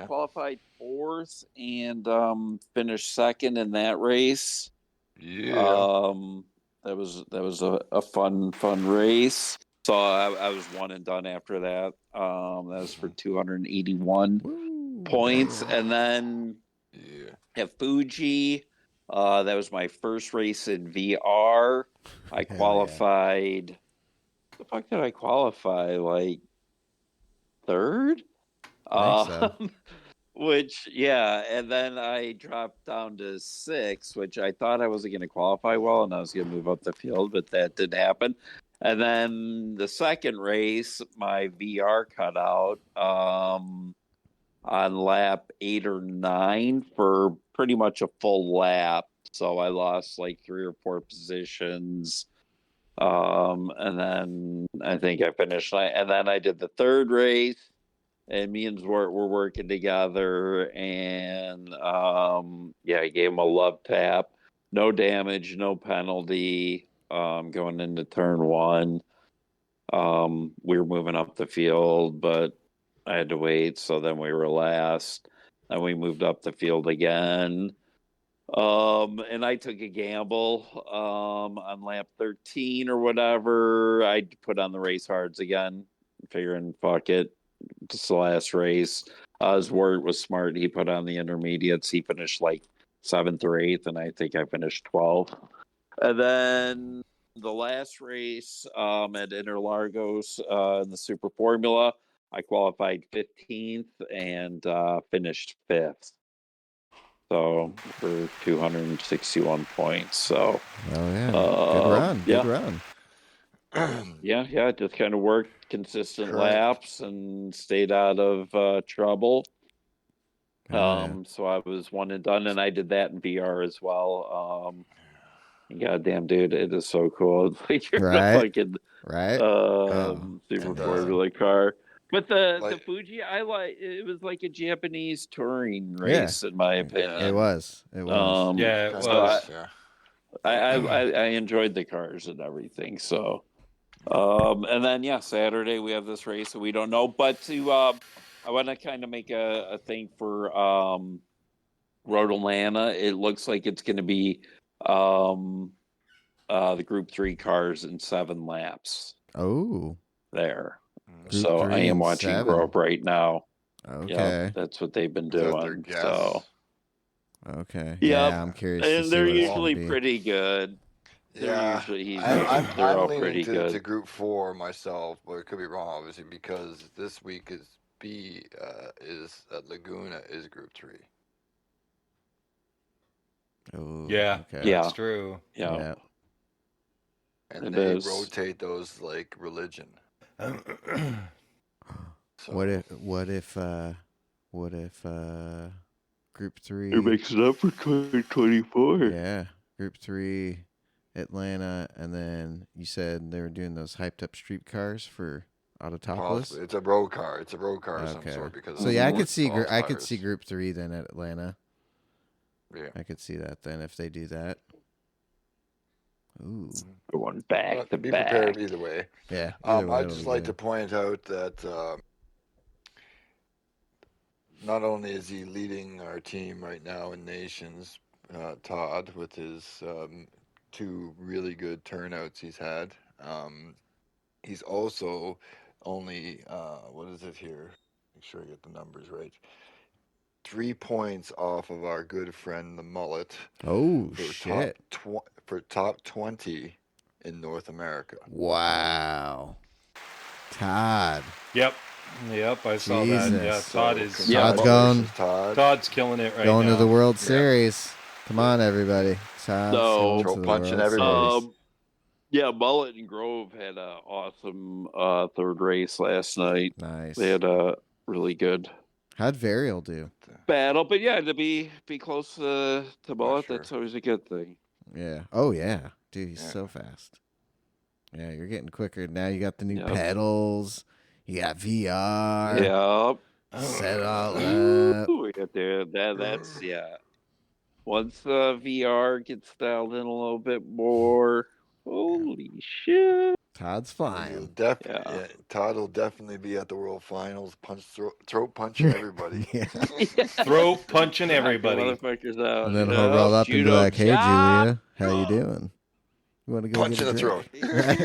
qualified 4th and finished 2nd in that race. Yeah. That was a fun race. So I was one and done after that. That was for 281 points, and then at Fuji. That was my first race in VR. I qualified. Yeah. The fuck did I qualify? Like 3rd? Which, and then I dropped down to 6th, which I thought I wasn't going to qualify well, and I was going to move up the field, but that didn't happen. And then the second race, my VR cut out on lap 8 or 9 for pretty much a full lap. So I lost like 3 or 4 positions. And then I think I finished. And then I did the third race, and me and Zwart were working together. And I gave him a love tap. No damage, no penalty. Going into turn 1. We were moving up the field, but I had to wait, so then we were last. Then we moved up the field again. And I took a gamble on lap 13 or whatever. I put on the race hards again, figuring, fuck it, it's the last race. Zwart was smart. He put on the intermediates. He finished like 7th or 8th, and I think I finished 12th. And then the last race at Interlagos in the Super Formula, I qualified 15th and finished 5th. So for 261 points. So good run. Yeah, just kind of worked consistent laps and stayed out of trouble. So I was one and done, and I did that in VR as well. Goddamn, dude, it is so cool. It's like you're a fucking Super Formula car. But the Like- Fuji, it was like a Japanese touring race, in my opinion. It was. Yeah, it So was. I enjoyed the cars and everything. So, and then Saturday we have this race that we don't know. But I want to kind of make a thing for Road Atlanta. It looks like it's going to be the Group 3 cars in 7 laps. Oh, there. Group So 3 I am and watching 7. Grove right now. Okay. Yep, that's what they've been Is that their doing. guess? So Okay. Yep. Yeah, I'm curious. to and see they're what it's gonna usually be. pretty good. Yeah, They're all leaning pretty good. to Group 4 myself, but it could be wrong, obviously, because this week is at Laguna is Group 3. Oh, Yeah, okay. Yeah. that's true. Yeah. And It they is. rotate those like religion. So, What if Group 3? It makes it up for 2024. Yeah, Group 3, Atlanta, and then you said they were doing those hyped up street cars for Autotopolis. possibly. It's a road car. It's a road car of some Okay. sort because So of yeah, I the could see soft I could tires. see Group 3 then at Atlanta. Yeah. I could see that then if they do that. Ooh, Going back to Be back. prepared either way. yeah. either way, I'd it'll just be like to good. point out that not only is he leading our team right now in nations, Todd, with his 2 really good turnouts he's had, he's also only, what is it here? Make sure I get the numbers right. 3 points off of our good friend the Mullet Oh for shit! top 20 in North America. Wow, Todd. Yep, I saw that. Yeah, Jesus. Todd is. Yeah. Todd's going Todd's killing it right going now. to the World Series. Come on, everybody. Todd's So- going to Throw the punching World everybody. Series. Mullet and Grove had an awesome third race last night. Nice. They had a really good How'd Varial do? battle, but to be close to Mullet, sure. that's always a good thing. Yeah. Oh yeah, dude, he's Yeah. so fast. Yeah, you're getting quicker now. You got the new Yep. pedals. You got VR. Yep. Set all up. Ooh, we got there. That's Once the VR gets dialed in a little bit more, holy shit! Todd's flying. Yeah. Todd will definitely be at the World Finals, throat punching everybody. Yeah. Throat punching everybody. Motherfuckers out. And then he'll roll up and be Judo like, "Hey, chop. Julia, how you doing? You want to go Punch get in a the drink?"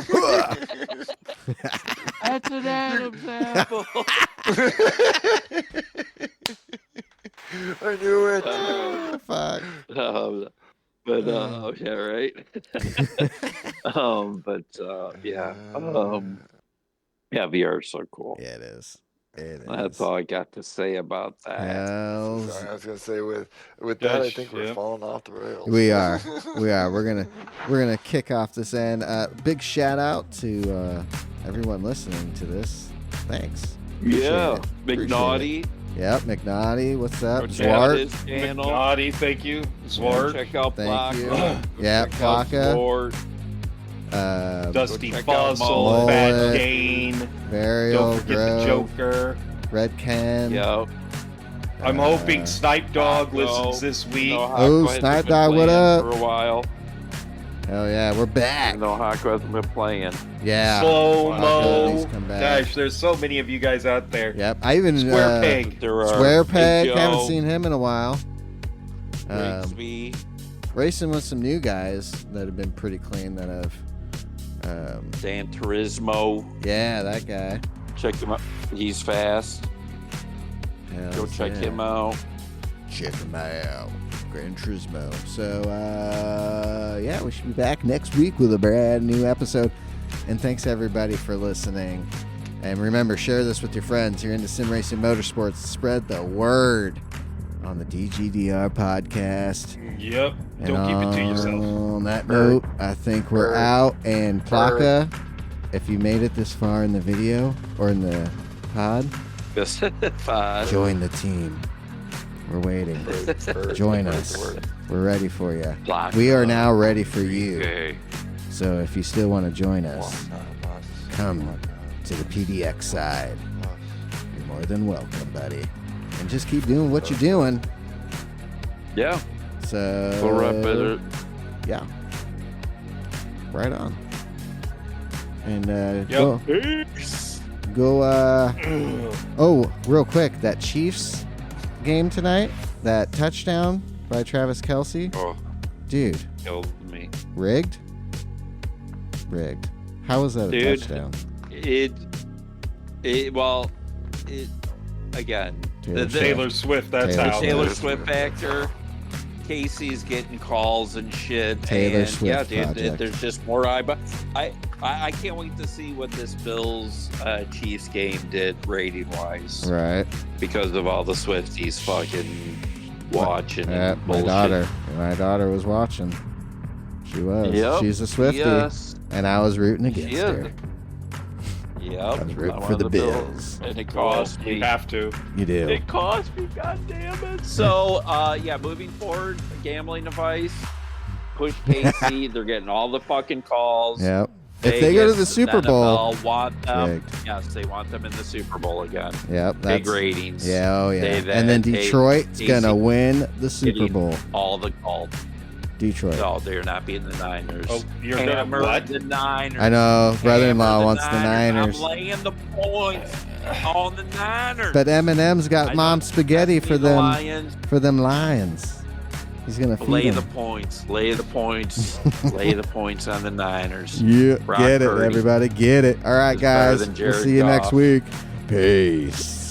throat. That's an Adam's apple. I knew it. Oh, fuck. Yeah, right. VR is so cool. Yeah, it is. It is. That's all I got to say about that. Hells. Sorry, I was gonna say with that, I Gosh, think we're yeah. falling off the rails. We are. We're gonna kick off this end. Big shout out to everyone listening to this. Thanks. Appreciate Yeah, it. Appreciate McNaughty. Yep, McNaughty. What's up? Go check out Zwart. his channel. Naughty, thank you. Zwart. Check out Thank you. Plaka. Yeah, Check out Plaka. Zwart. Dusty Go check out Fuzzle, Mullet. Fat Dane. Burial, Don't forget the Grove, Joker. Red Ken. Yep. I'm hoping Snipe Dog Taco. listens this week. Oh, Snipe Dog, what up? For a while. Hell yeah, we're back. No, Hako hasn't been playing. Yeah. Slow Taco, he's Mo. come back. Gosh, there's so many of you guys out there. Yep. I even Square Peg. There are Square Peg. Big Haven't Joe, seen him in a while. Rigsby. Racing with some new guys that have been pretty clean. That have. Dan Turismo. Yeah, that guy. Check him out. He's fast. Go Hells check yeah. him out. Check him out. Gran Turismo. So, yeah, we should be back next week with a brand new episode. And thanks, everybody, for listening. And remember, share this with your friends. You're into sim racing motorsports. Spread the word on the DGDR podcast. Yep. And Don't keep it to yourself. On that note, I think we're out. And Plaka, if you made it this far in the video or in the pod, Fine. join the team. We're waiting. Join us. We're ready for you. We are now ready for you. Okay. So if you still want to join us, come to the PDX side. more than welcome, buddy. And just keep doing what you're doing. Yeah. So We'll wrap it. Yeah. Right on. And go oh, real quick, that Chiefs game tonight, that touchdown by Travis Kelce. Oh, dude. killed me. Rigged? How was that a touchdown? Again, Taylor Swift, that's how. Taylor Swift factor. Casey's getting calls and shit. Taylor Swift dude, there's just more but I can't wait to see what this Bills Chiefs game did rating wise. Right. Because of all the Swifties fucking watching. My daughter was watching. She was. Yep. She's a Swiftie. Yes. And I was rooting against her. Yep. I was rooting for the Bills. And it cost me. You have to. You do. It cost me, god damn it. So, moving forward, gambling device, push Casey. They're getting all the fucking calls. Yep. If they go to the Super Bowl, want them. rigged. Yes, they want them in the Super Bowl again. Yep. Big ratings. Yeah, and then Detroit's going to win the Super Bowl. All the calls. Detroit. No, they're not beating the Niners. Oh, you're gonna what? The Niners. I know. Brother-in-law wants the Niners. I'm laying the points on the Niners. But Eminem's got mom spaghetti for them. Lions. For them Lions. He's gonna feed Lay them. the points. Lay the points. Lay the points on the Niners. Yeah, Brock get it, Purdy. everybody. Get it. All right, He's better guys. than We'll Jared see you Goff. next week. Peace.